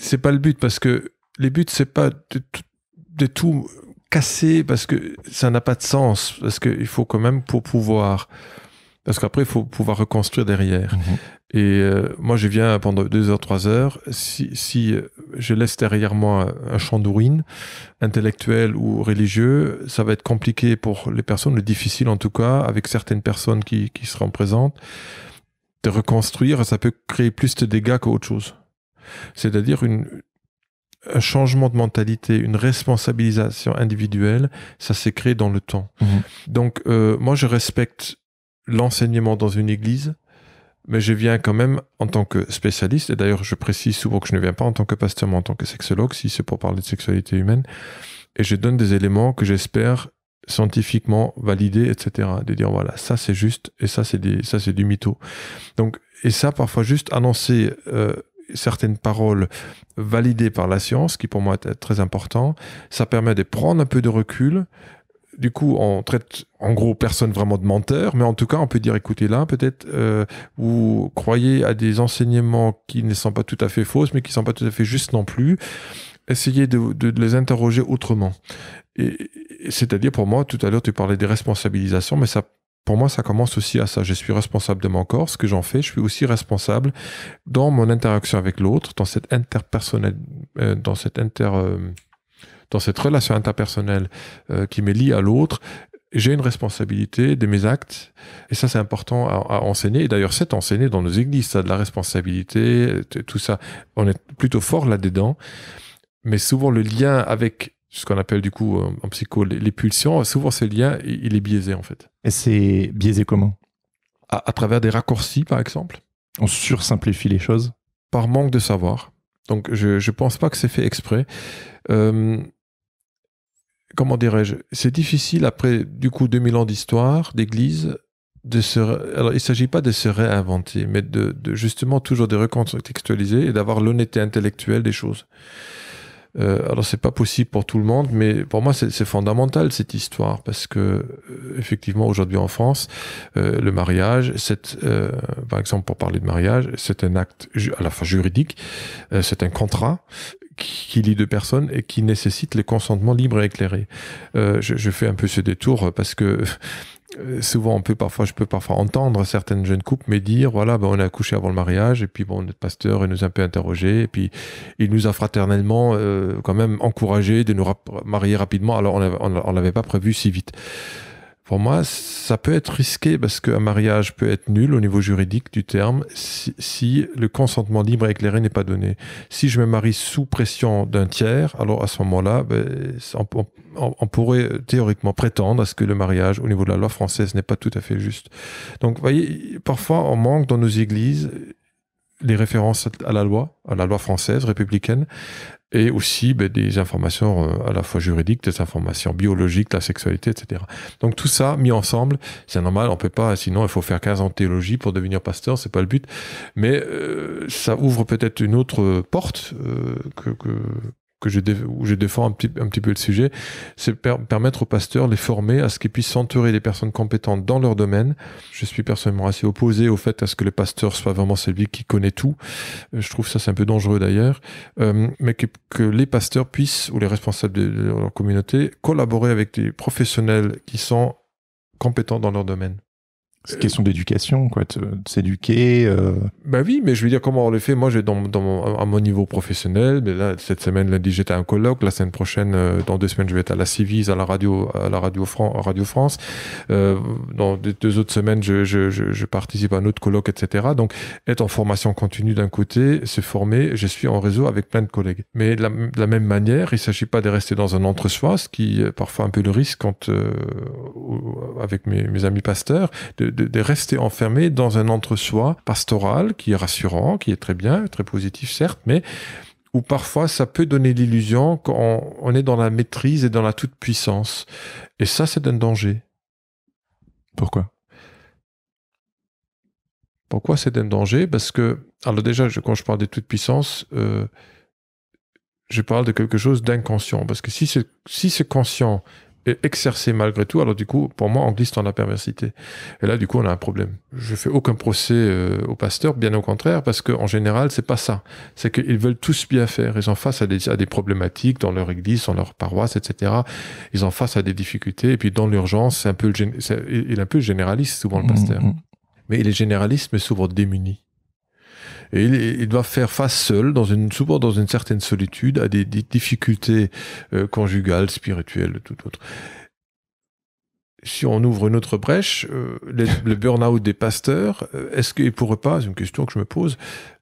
C'est pas le but, parce que les buts, c'est pas de tout casser, parce que ça n'a pas de sens, parce qu'il faut quand même parce qu'après, il faut pouvoir reconstruire derrière. Et moi, je viens pendant 2 heures, 3 heures. Si je laisse derrière moi un champ de ruines, intellectuel ou religieux, ça va être compliqué pour les personnes, le difficile en tout cas, avec certaines personnes qui seront présentes, de reconstruire. Ça peut créer plus de dégâts qu'autre chose. C'est-à-dire un changement de mentalité, une responsabilisation individuelle, ça s'est créé dans le temps. Donc, moi, je respecte l'enseignement dans une église, mais je viens quand même en tant que spécialiste, et d'ailleurs je précise souvent que je ne viens pas en tant que pasteur, mais en tant que sexologue, si c'est pour parler de sexualité humaine, et je donne des éléments que j'espère scientifiquement validés, etc. De dire voilà, ça c'est juste, et ça c'est du mytho. Donc, et ça parfois juste annoncer certaines paroles validées par la science, qui pour moi est très important, ça permet de prendre un peu de recul. Du coup, on traite en gros personne vraiment de menteur, mais en tout cas, on peut dire, écoutez là, peut-être vous croyez à des enseignements qui ne sont pas tout à fait fausses, mais qui ne sont pas tout à fait justes non plus. Essayez de les interroger autrement. Et c'est-à-dire, pour moi, tout à l'heure, tu parlais des responsabilisations, mais ça, pour moi, ça commence aussi à ça. Je suis responsable de mon corps, ce que j'en fais. Je suis aussi responsable dans mon interaction avec l'autre, dans cette interpersonnelle, dans cette relation interpersonnelle qui me lie à l'autre. J'ai une responsabilité de mes actes, et ça c'est important à enseigner, et d'ailleurs c'est enseigné dans nos églises, ça, de la responsabilité, tout ça, on est plutôt fort là-dedans, mais souvent le lien avec ce qu'on appelle du coup en psycho les pulsions, souvent ce lien il est biaisé en fait. Et c'est biaisé comment? À travers des raccourcis par exemple. On sursimplifie les choses? Par manque de savoir. Donc je pense pas que c'est fait exprès. Comment dirais-je, c'est difficile après, du coup, 2000 ans d'histoire, d'église, alors il ne s'agit pas de se réinventer, mais de justement toujours de recontextualiser et d'avoir l'honnêteté intellectuelle des choses. Alors c'est pas possible pour tout le monde, mais pour moi c'est fondamental cette histoire, parce que effectivement aujourd'hui en France, le mariage, par exemple pour parler de mariage, c'est un acte à la fois juridique, c'est un contrat qui lie 2 personnes et qui nécessite le consentement libre et éclairé. Je fais un peu ce détour parce que souvent je peux parfois entendre certaines jeunes couples me dire voilà, on a accouché avant le mariage, et puis notre pasteur il nous a un peu interrogé, et puis il nous a fraternellement quand même encouragé de nous marier rapidement, alors on l'avait pas prévu si vite. Pour moi, ça peut être risqué, parce qu'un mariage peut être nul au niveau juridique du terme si le consentement libre et éclairé n'est pas donné. Si je me marie sous pression d'un tiers, alors à ce moment-là, on pourrait théoriquement prétendre à ce que le mariage, au niveau de la loi française, n'est pas tout à fait juste. Donc, vous voyez, parfois, on manque dans nos églises les références à la loi française, républicaine, et aussi des informations à la fois juridiques, des informations biologiques, la sexualité, etc. Donc tout ça mis ensemble, c'est normal, on peut pas, sinon il faut faire 15 ans de théologie pour devenir pasteur, c'est pas le but, mais ça ouvre peut-être une autre porte où je défends un petit peu le sujet, c'est permettre aux pasteurs, les former à ce qu'ils puissent s'entourer des personnes compétentes dans leur domaine. Je suis personnellement assez opposé au fait à ce que le pasteur soit vraiment celui qui connaît tout. Je trouve ça c'est un peu dangereux d'ailleurs, mais que les pasteurs puissent, ou les responsables de leur communauté, collaborer avec des professionnels qui sont compétents dans leur domaine. C'est une question d'éducation, quoi, de s'éduquer. Ben oui, mais je veux dire, comment on le fait? Moi, à mon niveau professionnel, mais là, cette semaine, lundi, j'étais à un colloque. La semaine prochaine, dans 2 semaines, je vais être à la Civise, à la Radio France. Dans 2 autres semaines, je participe à un autre colloque, etc. Donc, être en formation continue d'un côté, se former, je suis en réseau avec plein de collègues. Mais de la même manière, il ne s'agit pas de rester dans un entre-soi, ce qui est parfois un peu le risque avec mes amis pasteurs, de rester enfermé dans un entre-soi pastoral qui est rassurant, qui est très bien, très positif certes, mais où parfois ça peut donner l'illusion qu'on est dans la maîtrise et dans la toute-puissance. Et ça, c'est un danger. Pourquoi ? Pourquoi c'est un danger ? Parce que, alors déjà, quand je parle de toute-puissance, je parle de quelque chose d'inconscient. Parce que si c'est conscient et exercé malgré tout, alors du coup, pour moi, on glisse dans la perversité. Et là, du coup, on a un problème. Je fais aucun procès aux pasteurs, bien au contraire, parce qu'en général, c'est pas ça. C'est qu'ils veulent tous bien faire. Ils sont face à des problématiques dans leur église, dans leur paroisse, etc. Ils sont face à des difficultés. Et puis, dans l'urgence, il est un peu généraliste, souvent, le pasteur. Mais il est généraliste, mais souvent démuni. Et il doit faire face seul, souvent dans une certaine solitude, à des difficultés conjugales, spirituelles, tout autre. Si on ouvre une autre brèche, le burn-out des pasteurs, est-ce qu'il ne pourrait pas, c'est une question que je me pose,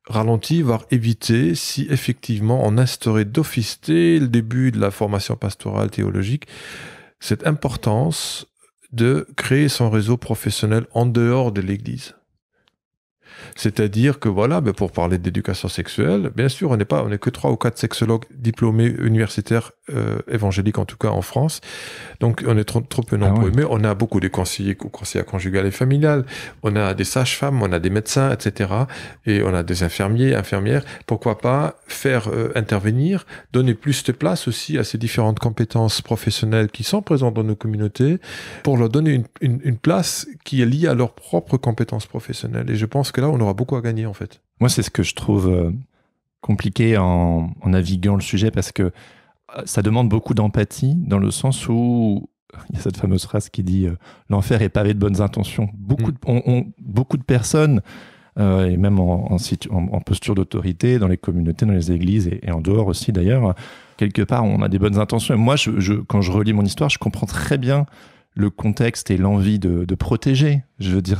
ralentir, voire éviter, si effectivement on instaurait d'office dès le début de la formation pastorale théologique, cette importance de créer son réseau professionnel en dehors de l'Église. C'est-à-dire que voilà, pour parler d'éducation sexuelle, bien sûr, on n'est que 3 ou 4 sexologues diplômés universitaires évangéliques, en tout cas en France. Donc on est trop peu nombreux. Mais on a beaucoup de conseillers conjugal et familial, on a des sages-femmes, on a des médecins, etc. Et on a des infirmières. Pourquoi pas faire intervenir, donner plus de place aussi à ces différentes compétences professionnelles qui sont présentes dans nos communautés, pour leur donner une place qui est liée à leurs propres compétences professionnelles. Et je pense que là, on aura beaucoup à gagner, en fait. Moi, c'est ce que je trouve compliqué en naviguant le sujet, parce que ça demande beaucoup d'empathie, dans le sens où il y a cette fameuse phrase qui dit l'enfer est pavé de bonnes intentions. Beaucoup de personnes, et même en posture d'autorité, dans les communautés, dans les églises et en dehors aussi d'ailleurs, quelque part, on a des bonnes intentions. Et moi, quand je relis mon histoire, je comprends très bien le contexte et l'envie de protéger. Je veux dire,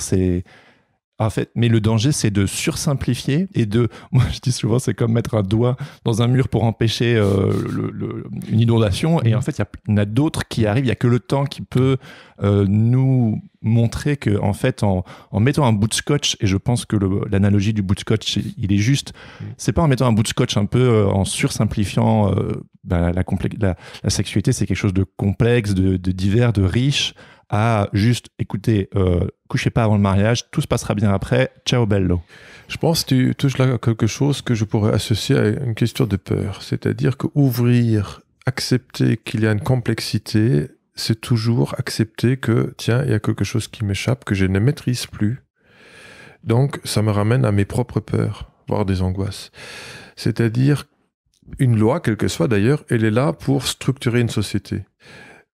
en fait, mais le danger, c'est de sursimplifier et moi je dis souvent, c'est comme mettre un doigt dans un mur pour empêcher une inondation. Et en fait, il y en a d'autres qui arrivent. Il y a que le temps qui peut nous montrer que, en fait, en mettant un bout de scotch, et je pense que l'analogie du bout de scotch, il est juste. C'est pas en mettant un bout de scotch un peu en sursimplifiant la sexualité, c'est quelque chose de complexe, de divers, de riche. À juste, écoutez, couchez pas avant le mariage, tout se passera bien après, ciao bello. Je pense que tu touches là quelque chose que je pourrais associer à une question de peur. C'est-à-dire qu'ouvrir, accepter qu'il y a une complexité, c'est toujours accepter que, tiens, il y a quelque chose qui m'échappe, que je ne maîtrise plus. Donc, ça me ramène à mes propres peurs, voire des angoisses. C'est-à-dire, une loi, quelle que soit d'ailleurs, elle est là pour structurer une société.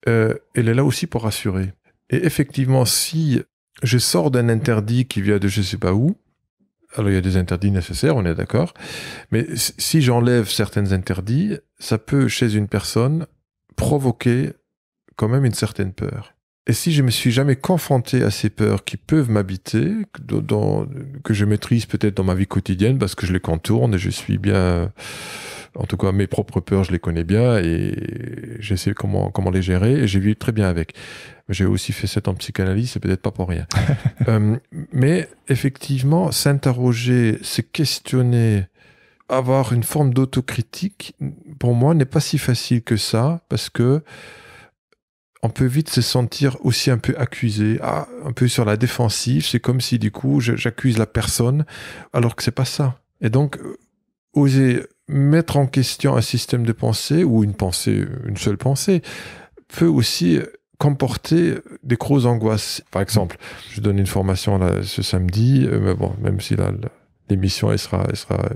Elle est là aussi pour rassurer. Et effectivement, si je sors d'un interdit qui vient de je ne sais pas où, alors il y a des interdits nécessaires, on est d'accord, mais si j'enlève certains interdits, ça peut, chez une personne, provoquer quand même une certaine peur. Et si je me suis jamais confronté à ces peurs qui peuvent m'habiter, que je maîtrise peut-être dans ma vie quotidienne, parce que je les contourne et je suis bien... En tout cas, mes propres peurs, je les connais bien et je sais comment les gérer et j'ai vécu très bien avec. J'ai aussi fait 7 ans de psychanalyse, c'est peut-être pas pour rien. Mais effectivement, s'interroger, se questionner, avoir une forme d'autocritique, pour moi, n'est pas si facile que ça, parce que on peut vite se sentir aussi un peu accusé, un peu sur la défensive. C'est comme si, du coup, j'accuse la personne, alors que c'est pas ça. Et donc, oser mettre en question un système de pensée ou une seule pensée peut aussi comporter des grosses angoisses. Par exemple, je donne une formation là, ce samedi, mais bon, même si l'émission elle sera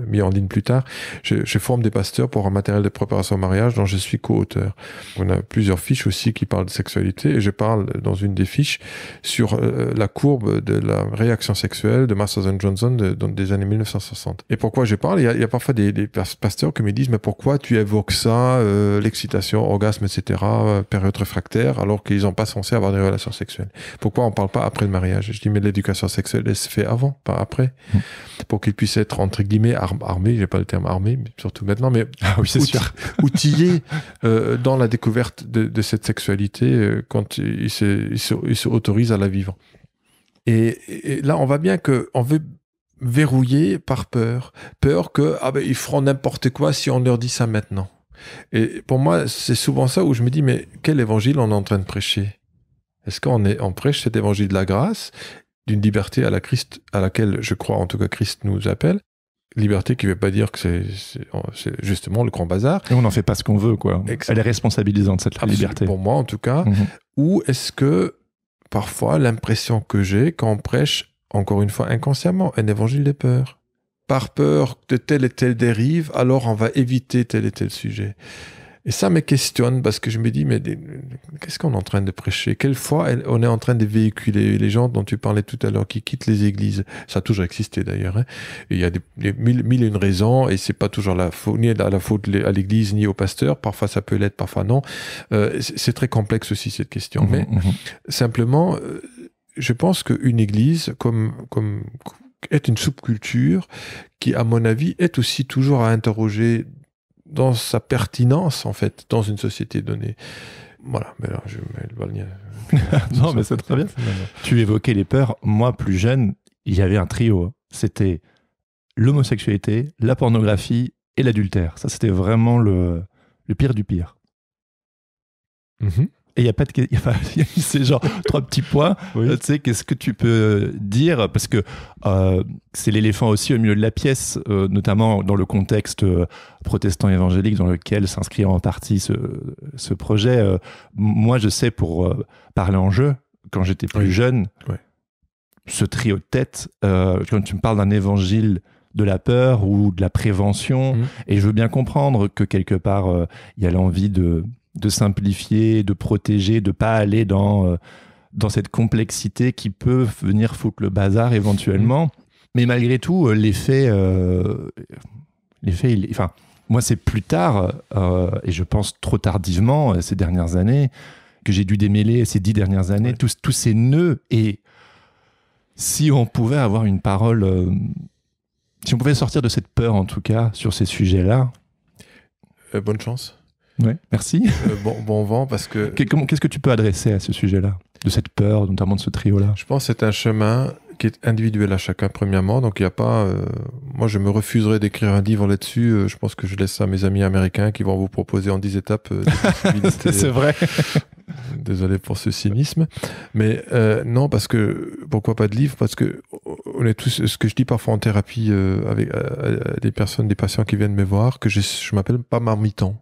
mise en ligne plus tard, je forme des pasteurs pour un matériel de préparation au mariage dont je suis co-auteur. On a plusieurs fiches aussi qui parlent de sexualité et je parle dans une des fiches sur la courbe de la réaction sexuelle de Masters & Johnson des années 1960. Et pourquoi je parle ? Il y a parfois des pasteurs qui me disent « Mais pourquoi tu évoques ça, l'excitation, orgasme, etc., période réfractaire, alors qu'ils n'ont pas censé avoir des relations sexuelles ? Pourquoi on ne parle pas après le mariage ?» Je dis « Mais l'éducation sexuelle, elle se fait avant, pas après. » Pour qu'ils puissent être, entre guillemets, armés, j'ai pas le terme armé, mais surtout maintenant, mais oui, c'est sûr. outillés dans la découverte de cette sexualité quand ils se autorisent à la vivre. Et là, on voit bien qu'on veut verrouillés par peur. Peur que ils feront n'importe quoi si on leur dit ça maintenant. Et pour moi, c'est souvent ça où je me dis, mais quel évangile on est en train de prêcher? Est-ce qu'on prêche cet évangile de la grâce, d'une liberté à laquelle je crois, en tout cas Christ nous appelle? Liberté qui ne veut pas dire que c'est justement le grand bazar. Et on n'en fait pas ce qu'on veut, quoi. Exactement. Elle est responsabilisante, cette liberté. Pour moi, en tout cas. Ou est-ce que, parfois, l'impression que j'ai, quand on prêche, encore une fois, inconsciemment, un évangile des peurs, par peur de telle et telle dérive, alors on va éviter tel et tel sujet. Et ça me questionne parce que je me dis, mais qu'est-ce qu'on est en train de prêcher? Quelle foi on est en train de véhiculer? Les gens dont tu parlais tout à l'heure qui quittent les églises, ça a toujours existé d'ailleurs, hein. Et il y a mille et une raisons, et c'est pas toujours ni la faute à l'église ni au pasteur. Parfois ça peut l'être, parfois non. C'est très complexe aussi cette question. Mais simplement, je pense qu'une église comme est une subculture qui, à mon avis, est aussi toujours à interroger dans sa pertinence, en fait, dans une société donnée. Voilà, mais là, je m'éloigne. Non, mais c'est très bien. Tu évoquais les peurs. Moi, plus jeune, il y avait un trio. C'était l'homosexualité, la pornographie et l'adultère. Ça, c'était vraiment le pire du pire. Et il n'y a pas de... c'est genre 3 petits points. Oui. Tu sais, qu'est-ce que tu peux dire? Parce que c'est l'éléphant aussi au milieu de la pièce, notamment dans le contexte protestant évangélique dans lequel s'inscrit en partie ce projet. Moi, je sais, pour parler en jeu, quand j'étais plus jeune, ce trio de tête, quand tu me parles d'un évangile de la peur ou de la prévention, et je veux bien comprendre que quelque part, il y a l'envie de simplifier, de protéger, de ne pas aller dans cette complexité qui peut venir foutre le bazar éventuellement. Mais malgré tout, l'effet, enfin, moi, c'est plus tard, et je pense trop tardivement, ces dernières années, que j'ai dû démêler ces 10 dernières années, tous ces nœuds. Et si on pouvait avoir une parole, si on pouvait sortir de cette peur, en tout cas, sur ces sujets-là. Bonne chance. Ouais, merci. Bon vent, parce que... Qu'est-ce que tu peux adresser à ce sujet-là, de cette peur, notamment de ce trio-là? Je pense que c'est un chemin qui est individuel à chacun, premièrement. Donc, il n'y a pas... moi, je me refuserais d'écrire un livre là-dessus. Je pense que je laisse ça à mes amis américains qui vont vous proposer en 10 étapes des possibilités. C'est vrai. Désolé pour ce cynisme. Mais non, parce que... Pourquoi pas de livre? Parce que on est tous... Ce que je dis parfois en thérapie avec des personnes, des patients qui viennent me voir, que je m'appelle pas marmiton.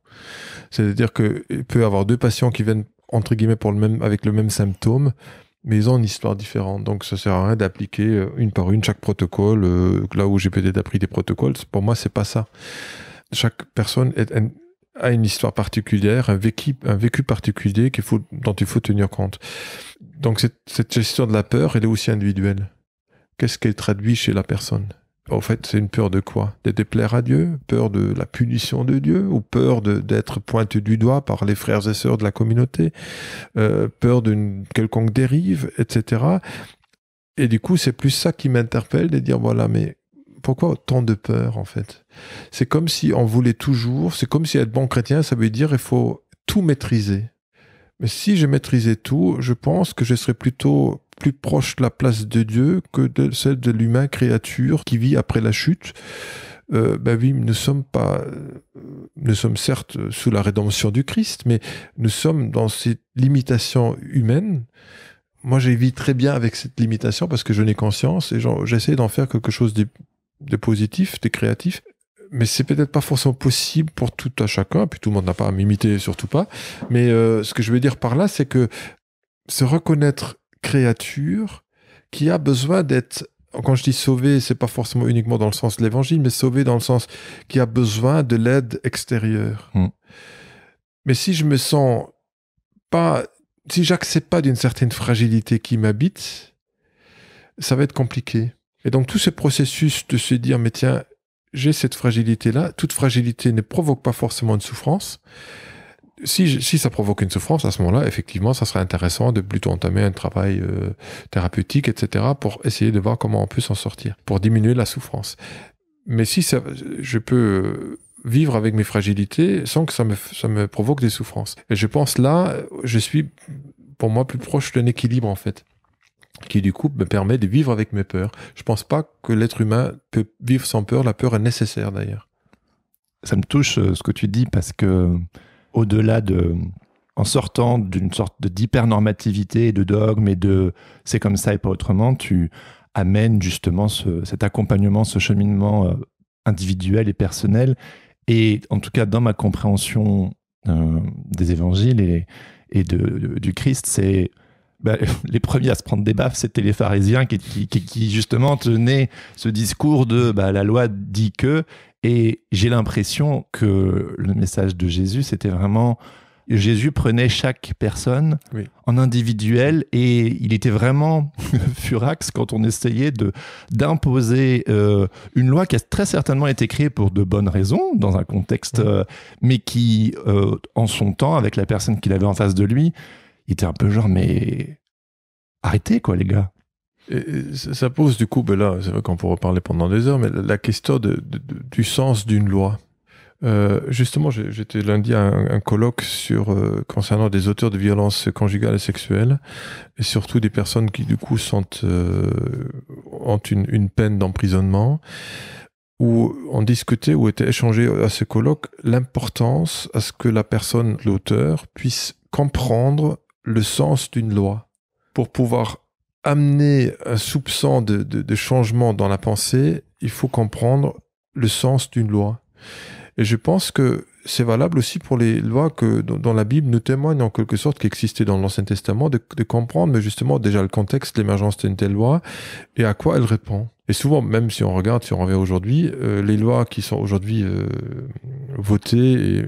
C'est-à-dire qu'il peut y avoir 2 patients qui viennent, entre guillemets, avec le même symptôme, mais ils ont une histoire différente. Donc, ça sert à rien d'appliquer une par une chaque protocole. Là où j'ai peut-être appris des protocoles, pour moi, c'est pas ça. Chaque personne a une histoire particulière, un vécu particulier dont il faut tenir compte. Donc, cette gestion de la peur, elle est aussi individuelle. Qu'est-ce qu'elle traduit chez la personne? En fait, c'est une peur de quoi? De déplaire à Dieu? Peur de la punition de Dieu? Ou peur d'être pointé du doigt par les frères et sœurs de la communauté? Peur d'une quelconque dérive, etc. Et du coup, c'est plus ça qui m'interpelle, de dire, voilà, mais pourquoi autant de peur, en fait? C'est comme si on voulait toujours, c'est comme si être bon chrétien, ça veut dire il faut tout maîtriser. Mais si je maîtrisais tout, je pense que je serais plutôt plus proche de la place de Dieu que de celle de l'humain créature qui vit après la chute. Oui, nous sommes certes sous la rédemption du Christ, mais nous sommes dans ces limitations humaines. Moi, je vis très bien avec cette limitation parce que je n'ai conscience et j'essaie d'en faire quelque chose de positif, de créatif. Mais c'est peut-être pas forcément possible pour tout à chacun, puis tout le monde n'a pas à m'imiter, surtout pas. Mais ce que je veux dire par là, c'est que se reconnaître créature qui a besoin d'être, quand je dis sauvé, c'est pas forcément uniquement dans le sens de l'évangile, mais sauvé dans le sens qui a besoin de l'aide extérieure. Mais si je me sens pas, si j'accepte pas d'une certaine fragilité qui m'habite, ça va être compliqué. Et donc tout ce processus de se dire, mais tiens, j'ai cette fragilité-là. Toute fragilité ne provoque pas forcément une souffrance. Si ça provoque une souffrance, à ce moment-là, effectivement, ça serait intéressant de plutôt entamer un travail thérapeutique, etc., pour essayer de voir comment on peut s'en sortir, pour diminuer la souffrance. Mais si je peux vivre avec mes fragilités sans que ça me provoque des souffrances. Et je pense là, je suis, pour moi, plus proche d'un équilibre, en fait. qui du coup me permet de vivre avec mes peurs. Je pense pas que l'être humain peut vivre sans peur. La peur est nécessaire d'ailleurs. Ça me touche ce que tu dis parce que au-delà de... En sortant d'une sorte d'hypernormativité, de dogme et de c'est comme ça et pas autrement, tu amènes justement cet accompagnement, ce cheminement individuel et personnel. Et en tout cas, dans ma compréhension des évangiles et du Christ, c'est les premiers à se prendre des baffes, c'était les pharisiens qui justement tenaient ce discours de la loi dit que. Et j'ai l'impression que le message de Jésus, c'était vraiment... Jésus prenait chaque personne en individuel et il était vraiment furax quand on essayait d'imposer une loi qui a très certainement été créée pour de bonnes raisons, dans un contexte, mais qui, en son temps, avec la personne qu'il avait en face de lui, il était un peu genre, mais arrêtez quoi les gars. Et ça pose du coup, là, c'est vrai qu'on pourrait parler pendant des heures, mais la question du sens d'une loi. Justement, j'étais lundi à un colloque concernant des auteurs de violences conjugales et sexuelles, et surtout des personnes qui du coup ont une peine d'emprisonnement, où on discutait, où était échangé à ce colloque l'importance à ce que la personne, l'auteur, puisse comprendre le sens d'une loi pour pouvoir amener un soupçon de changement dans la pensée. Il faut comprendre le sens d'une loi. Et je pense que c'est valable aussi pour les lois dont la Bible nous témoigne en quelque sorte qui existaient dans l'Ancien Testament, de comprendre mais justement déjà le contexte, l'émergence d'une telle loi et à quoi elle répond. Et souvent, même si on revient aujourd'hui, les lois qui sont aujourd'hui votées et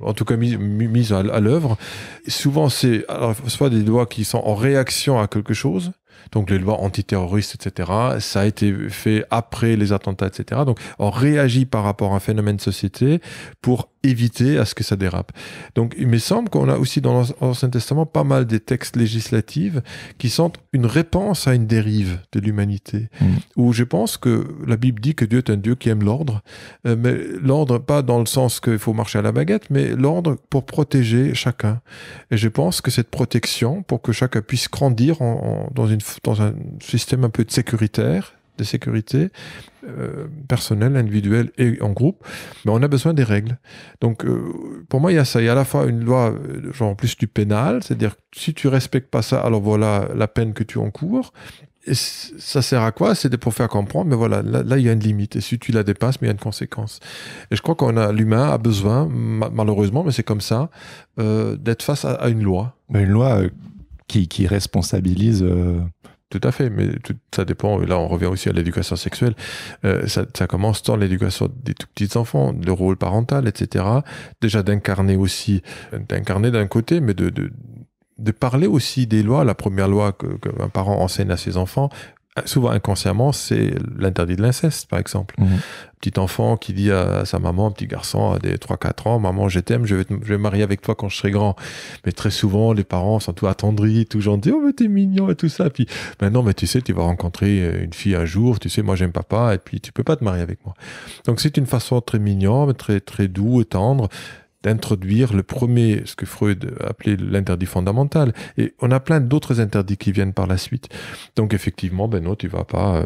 en tout cas mises à l'œuvre, souvent c'est soit des lois qui sont en réaction à quelque chose, donc les lois antiterroristes, etc. Ça a été fait après les attentats, etc. Donc on réagit par rapport à un phénomène de société pour éviter à ce que ça dérape. Donc il me semble qu'on a aussi dans l'Ancien Testament pas mal des textes législatifs qui sont une réponse à une dérive de l'humanité. Où je pense que la Bible dit que Dieu est un Dieu qui aime l'ordre, mais l'ordre pas dans le sens qu'il faut marcher à la baguette, mais l'ordre pour protéger chacun. Et je pense que cette protection, pour que chacun puisse grandir dans un système un peu de sécurité personnelle, individuelle et en groupe, mais on a besoin des règles. Donc pour moi il y a ça, il y a à la fois une loi genre en plus du pénal, c'est-à-dire si tu respectes pas ça, alors voilà la peine que tu encours. Et ça sert à quoi? C'est pour faire comprendre, mais voilà, là il y a une limite, et si tu la dépasses, mais il y a une conséquence. Et je crois l'humain a besoin, malheureusement, mais c'est comme ça, d'être face à une loi. Une loi qui responsabilise... Tout à fait, mais ça dépend. Là, on revient aussi à l'éducation sexuelle. Ça commence dans l'éducation des tout petits enfants, le rôle parental, etc. Déjà d'incarner d'un côté, mais de parler aussi des lois. La première loi qu'un parent enseigne à ses enfants, souvent inconsciemment, c'est l'interdit de l'inceste, par exemple. Petit enfant qui dit à sa maman, un petit garçon des 3-4 ans, « Maman, je t'aime, je vais me marier avec toi quand je serai grand. » Mais très souvent, les parents sont tout attendris, tout gentils, « Oh, mais t'es mignon et tout ça. » Puis, « Mais non, mais tu sais, tu vas rencontrer une fille un jour, tu sais, moi j'aime papa, et puis tu peux pas te marier avec moi. » Donc c'est une façon très mignonne, très, très doux et tendre, d'introduire le premier, ce que Freud appelait l'interdit fondamental. Et on a plein d'autres interdits qui viennent par la suite. Donc effectivement, non, tu vas pas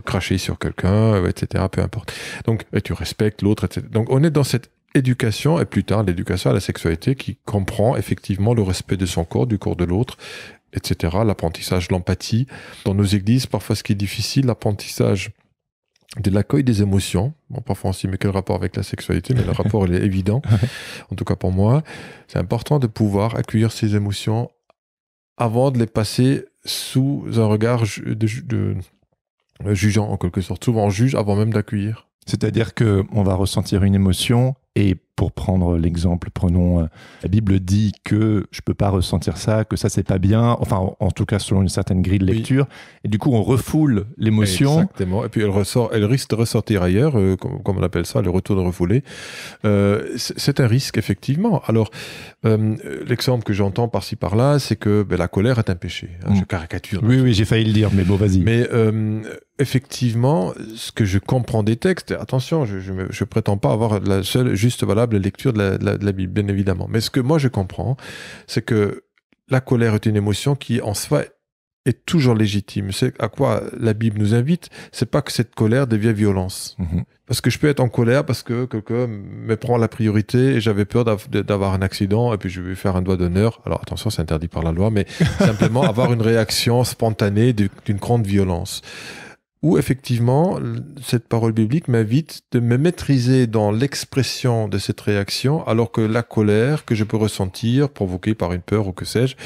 cracher sur quelqu'un, etc., peu importe. Donc, tu respectes l'autre, etc. Donc on est dans cette éducation, et plus tard, l'éducation à la sexualité qui comprend effectivement le respect de son corps, du corps de l'autre, etc., l'apprentissage de l'empathie. Dans nos églises, parfois ce qui est difficile, l'apprentissage de l'accueil des émotions. Bon, parfois on s'y met quel rapport avec la sexualité, mais le rapport il est évident. En tout cas pour moi, c'est important de pouvoir accueillir ces émotions avant de les passer sous un regard jugeant en quelque sorte. Souvent on juge avant même d'accueillir. C'est-à-dire qu'on va ressentir une émotion et pour prendre l'exemple, prenons la Bible dit que je peux pas ressentir ça, que ça c'est pas bien, enfin en tout cas selon une certaine grille de lecture, et du coup on refoule l'émotion. Exactement, et puis elle risque de ressortir ailleurs, comme on appelle ça, le retour de refoulé. C'est un risque effectivement. Alors l'exemple que j'entends par-ci par-là, c'est que la colère est un péché. Je caricature. Oui, j'ai failli le dire, mais bon, vas-y. Mais effectivement, ce que je comprends des textes, attention, je prétends pas avoir la seule juste valable lecture de la Bible, bien évidemment. Mais ce que moi je comprends, c'est que la colère est une émotion qui en soi est toujours légitime. C'est à quoi la Bible nous invite, c'est pas que cette colère devient violence. Parce que je peux être en colère parce que quelqu'un me prend la priorité et j'avais peur d'avoir un accident et puis je vais faire un doigt d'honneur. Alors attention, c'est interdit par la loi, mais simplement avoir une réaction spontanée d'une grande violence. Où effectivement, cette parole biblique m'invite de me maîtriser dans l'expression de cette réaction, alors que la colère que je peux ressentir, provoquée par une peur ou que sais-je,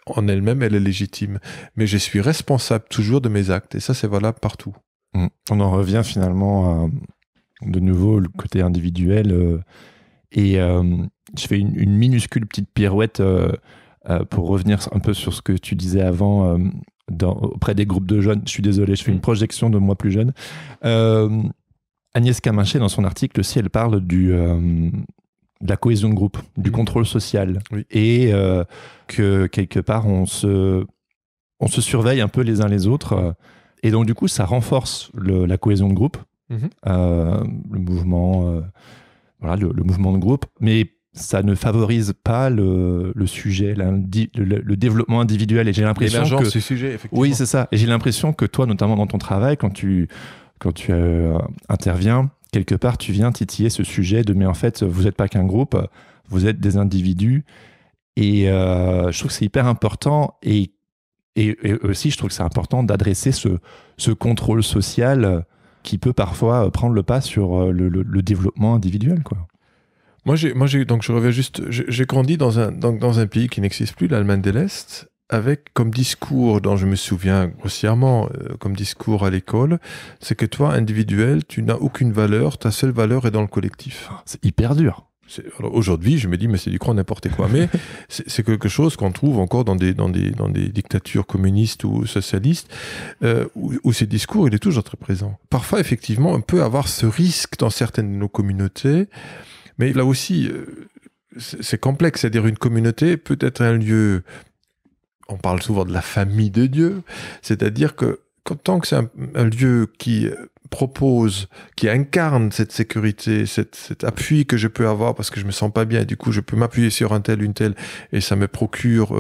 en elle-même, elle est légitime. Mais je suis responsable toujours de mes actes, et ça, c'est valable partout. On en revient finalement à, de nouveau, le côté individuel. Je fais une minuscule petite pirouette pour revenir un peu sur ce que tu disais avant auprès des groupes de jeunes. Je suis désolé, je fais une projection de moi plus jeune. Agnès Camincher, dans son article aussi, elle parle de la cohésion de groupe, du contrôle social. Oui. Et que quelque part, on se surveille un peu les uns les autres. Et donc, du coup, ça renforce la cohésion de groupe, le mouvement, le mouvement de groupe. Mais ça ne favorise pas le sujet, le développement individuel. Et j'ai l'impression l'émergence du sujet, effectivement. Oui, c'est ça. Et j'ai l'impression que toi, notamment dans ton travail, quand tu interviens, quelque part, tu viens titiller ce sujet de « mais en fait, vous n'êtes pas qu'un groupe, vous êtes des individus ». Et je trouve que c'est hyper important. Et aussi, je trouve que c'est important d'adresser ce contrôle social qui peut parfois prendre le pas sur le développement individuel, quoi. Donc je reviens juste, j'ai grandi dans un pays qui n'existe plus, l'Allemagne de l'Est, avec comme discours dont je me souviens grossièrement, comme discours à l'école, c'est que toi, individuel, tu n'as aucune valeur, ta seule valeur est dans le collectif. C'est hyper dur. Alors aujourd'hui, je me dis, mais c'est du grand n'importe quoi. Mais c'est quelque chose qu'on trouve encore dans des dictatures communistes ou socialistes, où ce discours, il est toujours très présent. Parfois, effectivement, on peut avoir ce risque dans certaines de nos communautés. Mais là aussi, c'est complexe. C'est-à-dire, une communauté peut être un lieu, on parle souvent de la famille de Dieu, c'est-à-dire que tant que c'est un lieu qui propose, qui incarne cette sécurité, cet appui que je peux avoir parce que je me sens pas bien, et du coup je peux m'appuyer sur un tel, une telle, et ça me procure,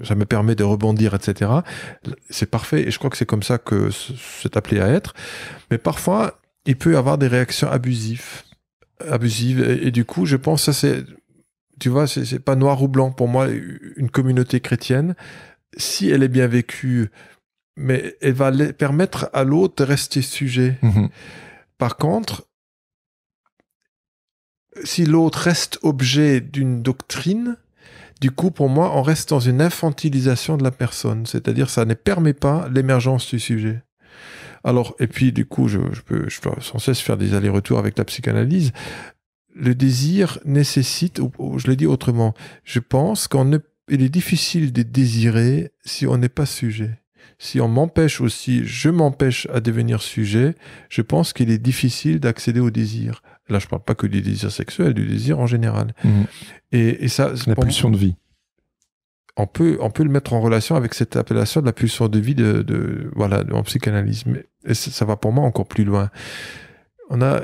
ça me permet de rebondir, etc. C'est parfait, et je crois que c'est comme ça que c'est appelé à être. Mais parfois, il peut y avoir des réactions abusives, et du coup, je pense que ça c'est, tu vois, c'est pas noir ou blanc. Pour moi, une communauté chrétienne, si elle est bien vécue, mais elle va permettre à l'autre de rester sujet. Par contre, si l'autre reste objet d'une doctrine, du coup, pour moi, on reste dans une infantilisation de la personne. C'est-à-dire, ça ne permet pas l'émergence du sujet. Alors, et puis, du coup, je dois sans cesse faire des allers-retours avec la psychanalyse. Le désir nécessite, ou je l'ai dit autrement, je pense qu'il est difficile de désirer si on n'est pas sujet. Si on m'empêche aussi, je m'empêche à devenir sujet, je pense qu'il est difficile d'accéder au désir. Là, je ne parle pas que du désir sexuel, du désir en général. Et ça, la pulsion de vie. On peut le mettre en relation avec cette appellation de la pulsion de vie en psychanalyse. Et ça va pour moi encore plus loin. On a,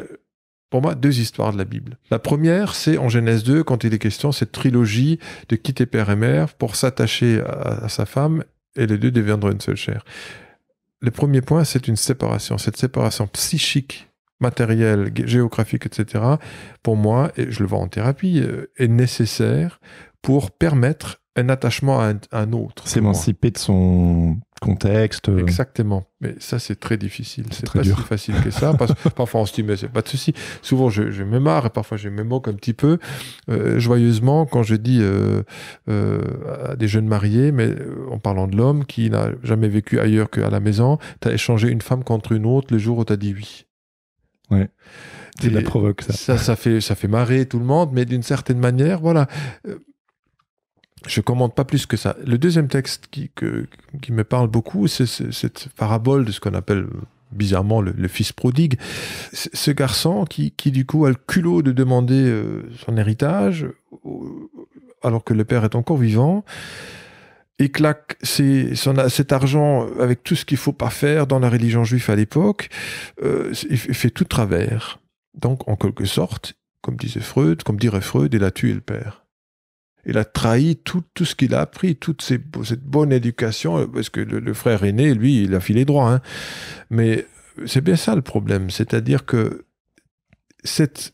pour moi, deux histoires de la Bible. La première, c'est en Genèse 2, quand il est question, cette trilogie de quitter père et mère pour s'attacher à sa femme, et les deux deviendront une seule chair. Le premier point, c'est une séparation. Cette séparation psychique, matérielle, géographique, etc., pour moi, et je le vois en thérapie, est nécessaire pour permettre un attachement à un autre. S'émanciper de son contexte. Exactement. Mais ça, c'est très difficile. C'est très pas dur. si facile que ça. Parce que parfois, on se dit, mais c'est pas de souci. Souvent, je me marre et parfois, je me moque un petit peu joyeusement quand je dis à des jeunes mariés, mais en parlant de l'homme qui n'a jamais vécu ailleurs qu'à la maison, tu as échangé une femme contre une autre le jour où tu as dit oui. Ouais. C'est de la provoque, ça. Ça fait marrer tout le monde, mais d'une certaine manière, voilà. Je commente pas plus que ça. Le deuxième texte qui me parle beaucoup, c'est cette parabole de ce qu'on appelle bizarrement le fils prodigue. Ce garçon qui du coup a le culot de demander son héritage alors que le père est encore vivant, et claque cet argent avec tout ce qu'il faut pas faire dans la religion juive à l'époque, il fait tout travers. Donc en quelque sorte, comme dirait Freud, il a tué le père. il a trahi tout ce qu'il a appris, cette bonne éducation, parce que le frère aîné, lui, il a filé droit. Hein. Mais c'est bien ça le problème, c'est-à-dire que cette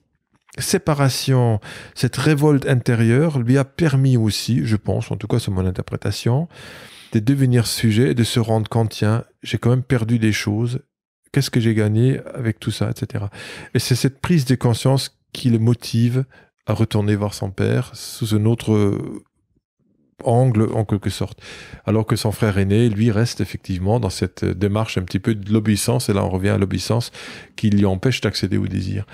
séparation, cette révolte intérieure lui a permis aussi, je pense, en tout cas c'est mon interprétation, de devenir sujet et de se rendre compte, tiens, j'ai quand même perdu des choses, qu'est-ce que j'ai gagné avec tout ça, etc. Et c'est cette prise de conscience qui le motive à retourner voir son père sous un autre angle, en quelque sorte. Alors que son frère aîné, lui, reste effectivement dans cette démarche un petit peu de l'obéissance, et là on revient à l'obéissance qui lui empêche d'accéder au désir.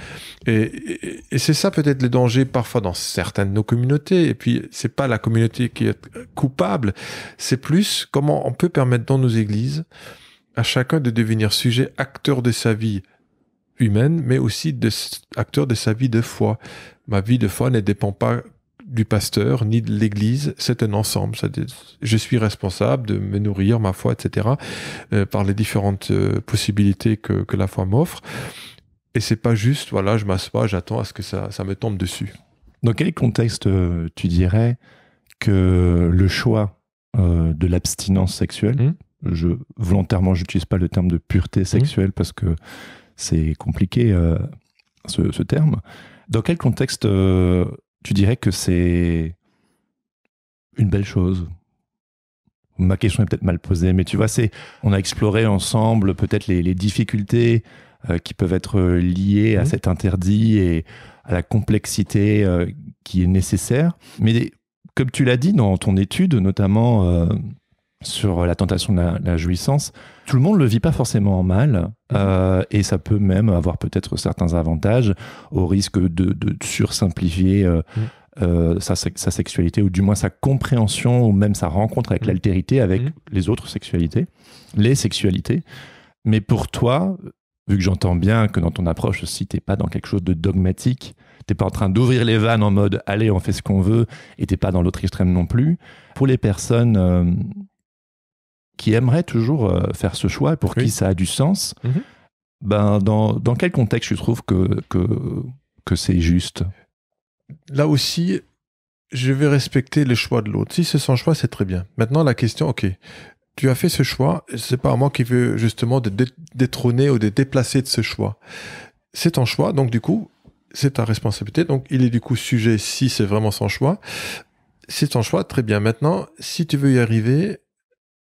Et c'est ça peut-être le danger parfois dans certaines de nos communautés, et puis c'est pas la communauté qui est coupable, c'est plus comment on peut permettre dans nos églises à chacun de devenir sujet, acteur de sa vie humaine, mais aussi acteur de sa vie de foi. Ma vie de foi ne dépend pas du pasteur, ni de l'église, c'est un ensemble. Je suis responsable de me nourrir, ma foi, etc., par les différentes possibilités que la foi m'offre. Et c'est pas juste, voilà, je m'assois, j'attends à ce que ça me tombe dessus. Dans quel contexte tu dirais que le choix de l'abstinence sexuelle, volontairement, j'utilise pas le terme de pureté sexuelle parce que c'est compliqué ce terme. Dans quel contexte tu dirais que c'est une belle chose? Ma question est peut-être mal posée, mais tu vois, on a exploré ensemble peut-être les difficultés qui peuvent être liées à cet interdit et à la complexité qui est nécessaire. Mais comme tu l'as dit dans ton étude, notamment sur la tentation de la jouissance, tout le monde ne le vit pas forcément mal, et ça peut même avoir peut-être certains avantages au risque de sursimplifier sa sexualité, ou du moins sa compréhension, ou même sa rencontre avec l'altérité, avec les autres sexualités, les sexualités. Mais pour toi, vu que j'entends bien que dans ton approche aussi, tu n'es pas dans quelque chose de dogmatique, tu n'es pas en train d'ouvrir les vannes en mode « allez, on fait ce qu'on veut », et tu n'es pas dans l'autre extrême non plus. Pour les personnes qui aimeraient toujours faire ce choix, pour qui ça a du sens, ben dans quel contexte tu trouves que c'est juste? Là aussi, je vais respecter le choix de l'autre. Si c'est son choix, c'est très bien. Maintenant, la question, ok, tu as fait ce choix, c'est pas à moi qui veux justement de détrôner ou de déplacer de ce choix. C'est ton choix, donc du coup, c'est ta responsabilité. Donc, il est du coup sujet si c'est vraiment son choix. C'est ton choix, très bien. Maintenant, si tu veux y arriver,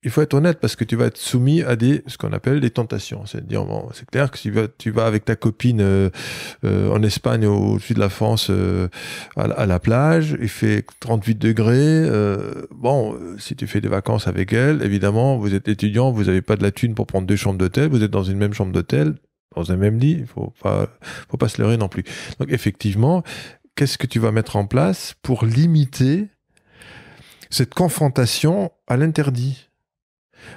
il faut être honnête parce que tu vas être soumis à ce qu'on appelle des tentations. C'est-à-dire, bon, c'est clair que si tu vas avec ta copine en Espagne au-dessus de la France à la plage, il fait 38 degrés. Si tu fais des vacances avec elle, évidemment, vous êtes étudiant, vous n'avez pas de la thune pour prendre 2 chambres d'hôtel, vous êtes dans une même chambre d'hôtel, dans un même lit, il faut pas se leurrer non plus. Donc effectivement, qu'est-ce que tu vas mettre en place pour limiter cette confrontation à l'interdit?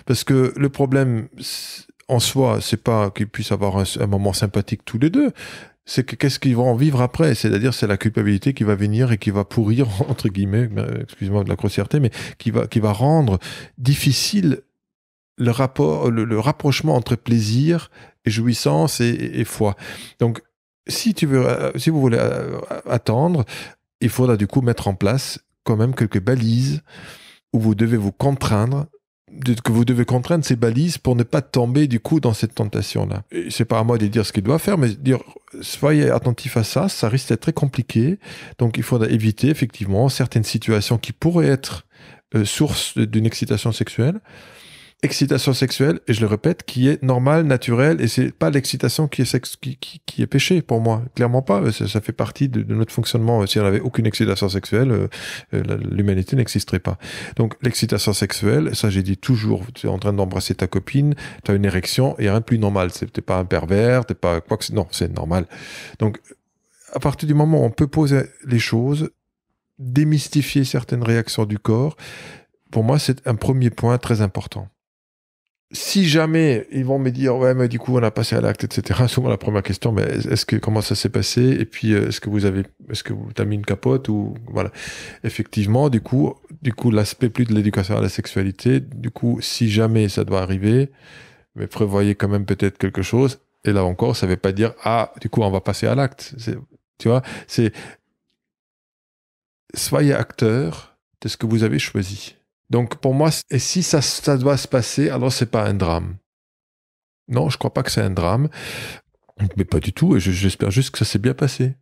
Parce que le problème en soi, c'est pas qu'ils puissent avoir un moment sympathique tous les deux, c'est que qu'est-ce qu'ils vont en vivre après? C'est-à-dire, c'est la culpabilité qui va venir et qui va pourrir, entre guillemets, excuse-moi de la grossièreté, mais qui va rendre difficile le rapprochement entre plaisir et jouissance et foi. Donc, si vous voulez attendre, il faudra du coup mettre en place quand même quelques balises où vous devez vous contraindre, que vous devez contraindre ces balises pour ne pas tomber du coup dans cette tentation-là. Et c'est pas à moi de dire ce qu'il doit faire, mais dire soyez attentif à ça, ça risque d'être très compliqué. Donc il faudra éviter effectivement certaines situations qui pourraient être source d'une excitation sexuelle. Excitation sexuelle, et je le répète, qui est normale, naturelle, et c'est pas l'excitation qui est péché pour moi, clairement pas. Ça fait partie de notre fonctionnement. Si on n'avait aucune excitation sexuelle, l'humanité n'existerait pas. Donc l'excitation sexuelle, ça j'ai dit toujours, tu es en train d'embrasser ta copine, tu as une érection, il n'y a rien de plus normal. T'es pas un pervers, t'es pas quoi que c'est. Non, c'est normal. Donc à partir du moment où on peut poser les choses, démystifier certaines réactions du corps, pour moi c'est un premier point très important. Si jamais ils vont me dire ouais mais du coup on a passé à l'acte, etc., souvent la première question, mais comment ça s'est passé, et puis est-ce que t'as mis une capote, ou voilà. Effectivement, du coup l'aspect plus de l'éducation à la sexualité, du coup si jamais ça doit arriver, mais prévoyez quand même peut-être quelque chose. Et là encore, ça veut pas dire du coup on va passer à l'acte. Tu vois, soyez acteur de ce que vous avez choisi. Donc pour moi, et si ça doit se passer, alors c'est pas un drame. Non, je crois pas que c'est un drame, mais pas du tout, et j'espère juste que ça s'est bien passé.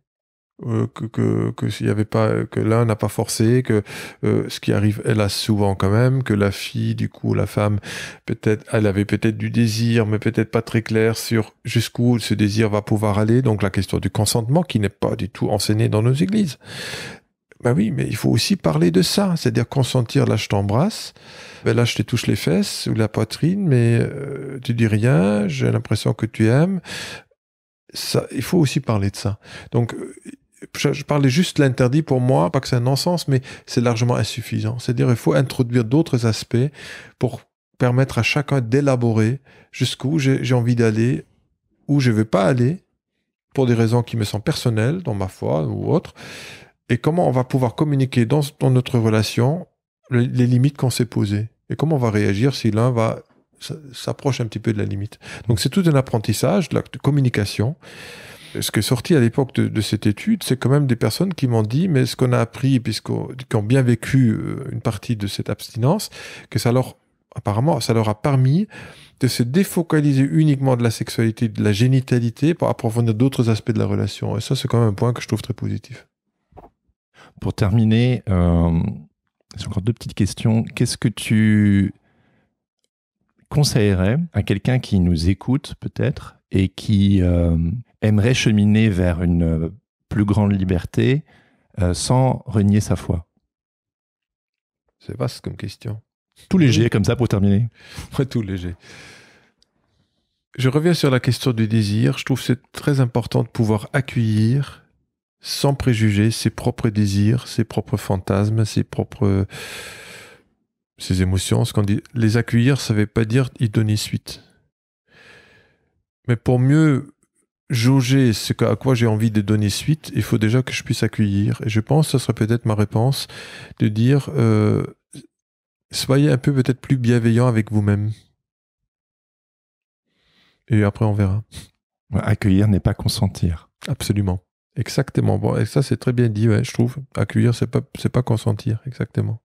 S'il y avait pas, que l'un n'a pas forcé, que ce qui arrive hélas souvent quand même, que la fille, du coup la femme, peut-être elle avait peut-être du désir, mais peut-être pas très clair sur jusqu'où ce désir va pouvoir aller. Donc la question du consentement qui n'est pas du tout enseignée dans nos églises. Ben oui, mais il faut aussi parler de ça, c'est-à-dire consentir. Là je t'embrasse, ben là je te touche les fesses ou la poitrine, mais tu dis rien, j'ai l'impression que tu aimes. Ça, il faut aussi parler de ça. Donc je parlais juste de l'interdit pour moi, pas que c'est un non-sens, mais c'est largement insuffisant. C'est-à-dire il faut introduire d'autres aspects pour permettre à chacun d'élaborer jusqu'où j'ai envie d'aller, où je ne veux pas aller, pour des raisons qui me sont personnelles, dans ma foi ou autre, et comment on va pouvoir communiquer dans notre relation les limites qu'on s'est posées, et comment on va réagir si l'un s'approche un petit peu de la limite. Donc c'est tout un apprentissage de communication. Ce qui est sorti à l'époque de cette étude, c'est quand même des personnes qui m'ont dit, mais ce qu'on a appris, qui ont bien vécu une partie de cette abstinence, que apparemment, ça leur a permis de se défocaliser uniquement de la sexualité, de la génitalité, pour approfondir d'autres aspects de la relation. Et ça, c'est quand même un point que je trouve très positif. Pour terminer, j'ai encore 2 petites questions. Qu'est-ce que tu conseillerais à quelqu'un qui nous écoute peut-être et qui aimerait cheminer vers une plus grande liberté sans renier sa foi? C'est vaste comme question. Tout léger comme ça pour terminer. Ouais, tout léger. Je reviens sur la question du désir. Je trouve que c'est très important de pouvoir accueillir sans préjugés ses propres désirs, ses propres fantasmes, ses émotions. Ce qu'on dit, les accueillir, ça ne veut pas dire y donner suite. Mais pour mieux jauger à quoi j'ai envie de donner suite, il faut déjà que je puisse accueillir. Et je pense que ce serait peut-être ma réponse de dire soyez un peu peut-être plus bienveillant avec vous-même. Et après, on verra. Accueillir n'est pas consentir. Absolument. Exactement. Bon, et ça, c'est très bien dit, ouais, je trouve. Accueillir, c'est pas consentir. Exactement.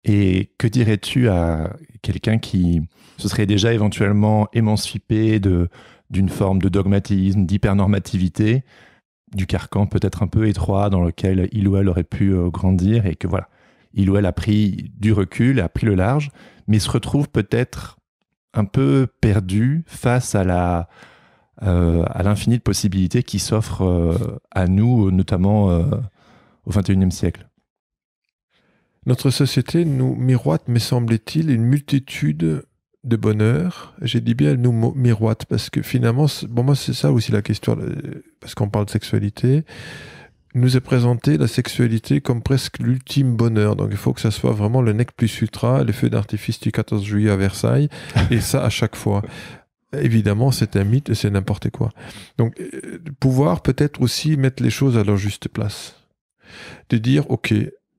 Et que dirais-tu à quelqu'un qui se serait déjà éventuellement émancipé d'une forme de dogmatisme, d'hypernormativité, du carcan peut-être un peu étroit dans lequel il ou elle aurait pu grandir et que voilà, il ou elle a pris du recul, a pris le large, mais se retrouve peut-être un peu perdu face à l'infini de possibilités qui s'offrent à nous, notamment au XXIe siècle. Notre société nous miroite, me semble-t-il, une multitude de bonheur. J'ai dit bien, elle nous miroite, parce que finalement, bon, moi c'est ça aussi la question, parce qu'on parle de sexualité, nous est présenté la sexualité comme presque l'ultime bonheur. Donc il faut que ça soit vraiment le nec plus ultra, les feux d'artifice du 14 juillet à Versailles, et ça à chaque fois. Évidemment, c'est un mythe et c'est n'importe quoi. Donc pouvoir peut-être aussi mettre les choses à leur juste place. De dire, ok,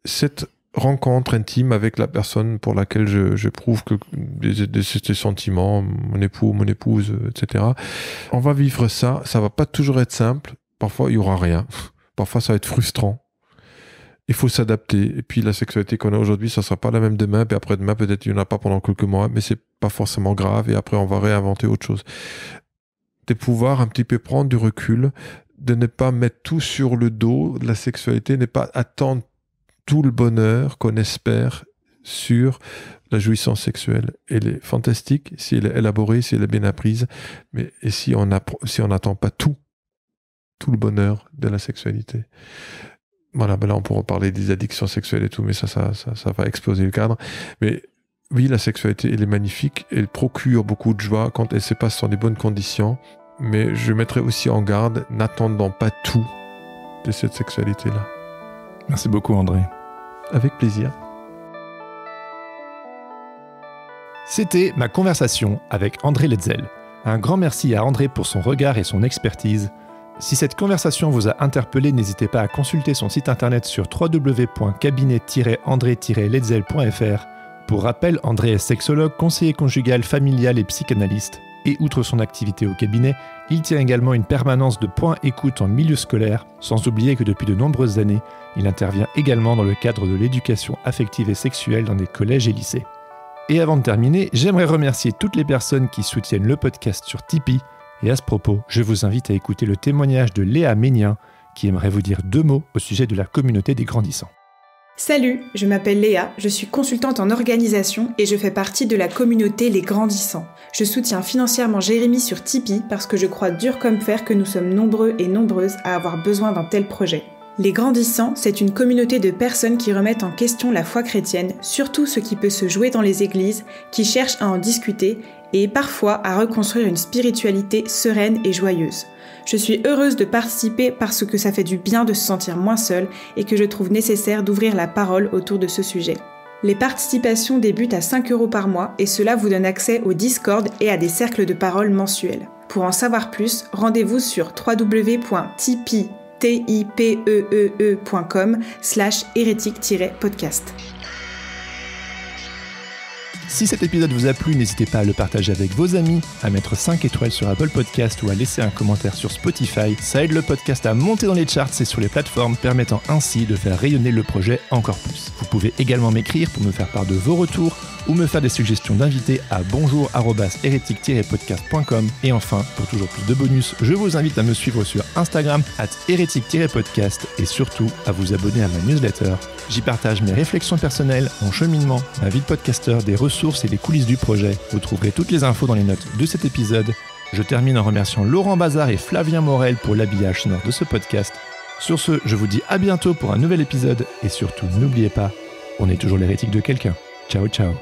cette rencontre intime avec la personne pour laquelle j'éprouve ces sentiments, mon époux, mon épouse, etc. On va vivre ça, ça va pas toujours être simple, parfois il y aura rien, parfois ça va être frustrant. Il faut s'adapter, et puis la sexualité qu'on a aujourd'hui, ça sera pas la même demain, puis après-demain peut-être il n'y en a pas pendant quelques mois, mais c'est pas forcément grave, et après on va réinventer autre chose. De pouvoir un petit peu prendre du recul, de ne pas mettre tout sur le dos de la sexualité, ne pas attendre tout le bonheur qu'on espère sur la jouissance sexuelle. Elle est fantastique si elle est élaborée, si elle est bien apprise, mais et si on n'attend pas tout le bonheur de la sexualité. Voilà, ben là on pourra parler des addictions sexuelles et tout, mais ça va exploser le cadre. Mais oui, la sexualité, elle est magnifique, elle procure beaucoup de joie quand elle se passe dans des bonnes conditions, mais je mettrai aussi en garde, n'attendant pas tout de cette sexualité-là. Merci beaucoup André. Avec plaisir. C'était ma conversation avec André Letzel. Un grand merci à André pour son regard et son expertise. Si cette conversation vous a interpellé, n'hésitez pas à consulter son site internet sur www.cabinet-andré-letzel.fr. Pour rappel, André est sexologue, conseiller conjugal, familial et psychanalyste. Et outre son activité au cabinet, il tient également une permanence de point écoute en milieu scolaire, sans oublier que depuis de nombreuses années, il intervient également dans le cadre de l'éducation affective et sexuelle dans des collèges et lycées. Et avant de terminer, j'aimerais remercier toutes les personnes qui soutiennent le podcast sur Tipeee. Et à ce propos, je vous invite à écouter le témoignage de Léa Ménien, qui aimerait vous dire 2 mots au sujet de la communauté des grandissants. Salut, je m'appelle Léa, je suis consultante en organisation et je fais partie de la communauté Les Grandissants. Je soutiens financièrement Jérémy sur Tipeee parce que je crois dur comme fer que nous sommes nombreux et nombreuses à avoir besoin d'un tel projet. Les Grandissants, c'est une communauté de personnes qui remettent en question la foi chrétienne, surtout ce qui peut se jouer dans les églises, qui cherchent à en discuter et parfois à reconstruire une spiritualité sereine et joyeuse. Je suis heureuse de participer parce que ça fait du bien de se sentir moins seule et que je trouve nécessaire d'ouvrir la parole autour de ce sujet. Les participations débutent à 5 € par mois et cela vous donne accès au Discord et à des cercles de parole mensuels. Pour en savoir plus, rendez-vous sur www.tipeee.com/hérétique-podcast. Si cet épisode vous a plu, n'hésitez pas à le partager avec vos amis, à mettre 5 étoiles sur Apple Podcast ou à laisser un commentaire sur Spotify. Ça aide le podcast à monter dans les charts et sur les plateformes, permettant ainsi de faire rayonner le projet encore plus. Vous pouvez également m'écrire pour me faire part de vos retours ou me faire des suggestions d'invités à bonjour@hérétique-podcast.com. Et enfin, pour toujours plus de bonus, je vous invite à me suivre sur Instagram @hérétique-podcast et surtout à vous abonner à ma newsletter. J'y partage mes réflexions personnelles, mon cheminement, ma vie de podcasteur, des ressources et des coulisses du projet. Vous trouverez toutes les infos dans les notes de cet épisode. Je termine en remerciant Laurent Bazar et Flavien Morel pour l'habillage sonore de ce podcast. Sur ce, je vous dis à bientôt pour un nouvel épisode et surtout n'oubliez pas, on est toujours l'hérétique de quelqu'un. Ciao ciao.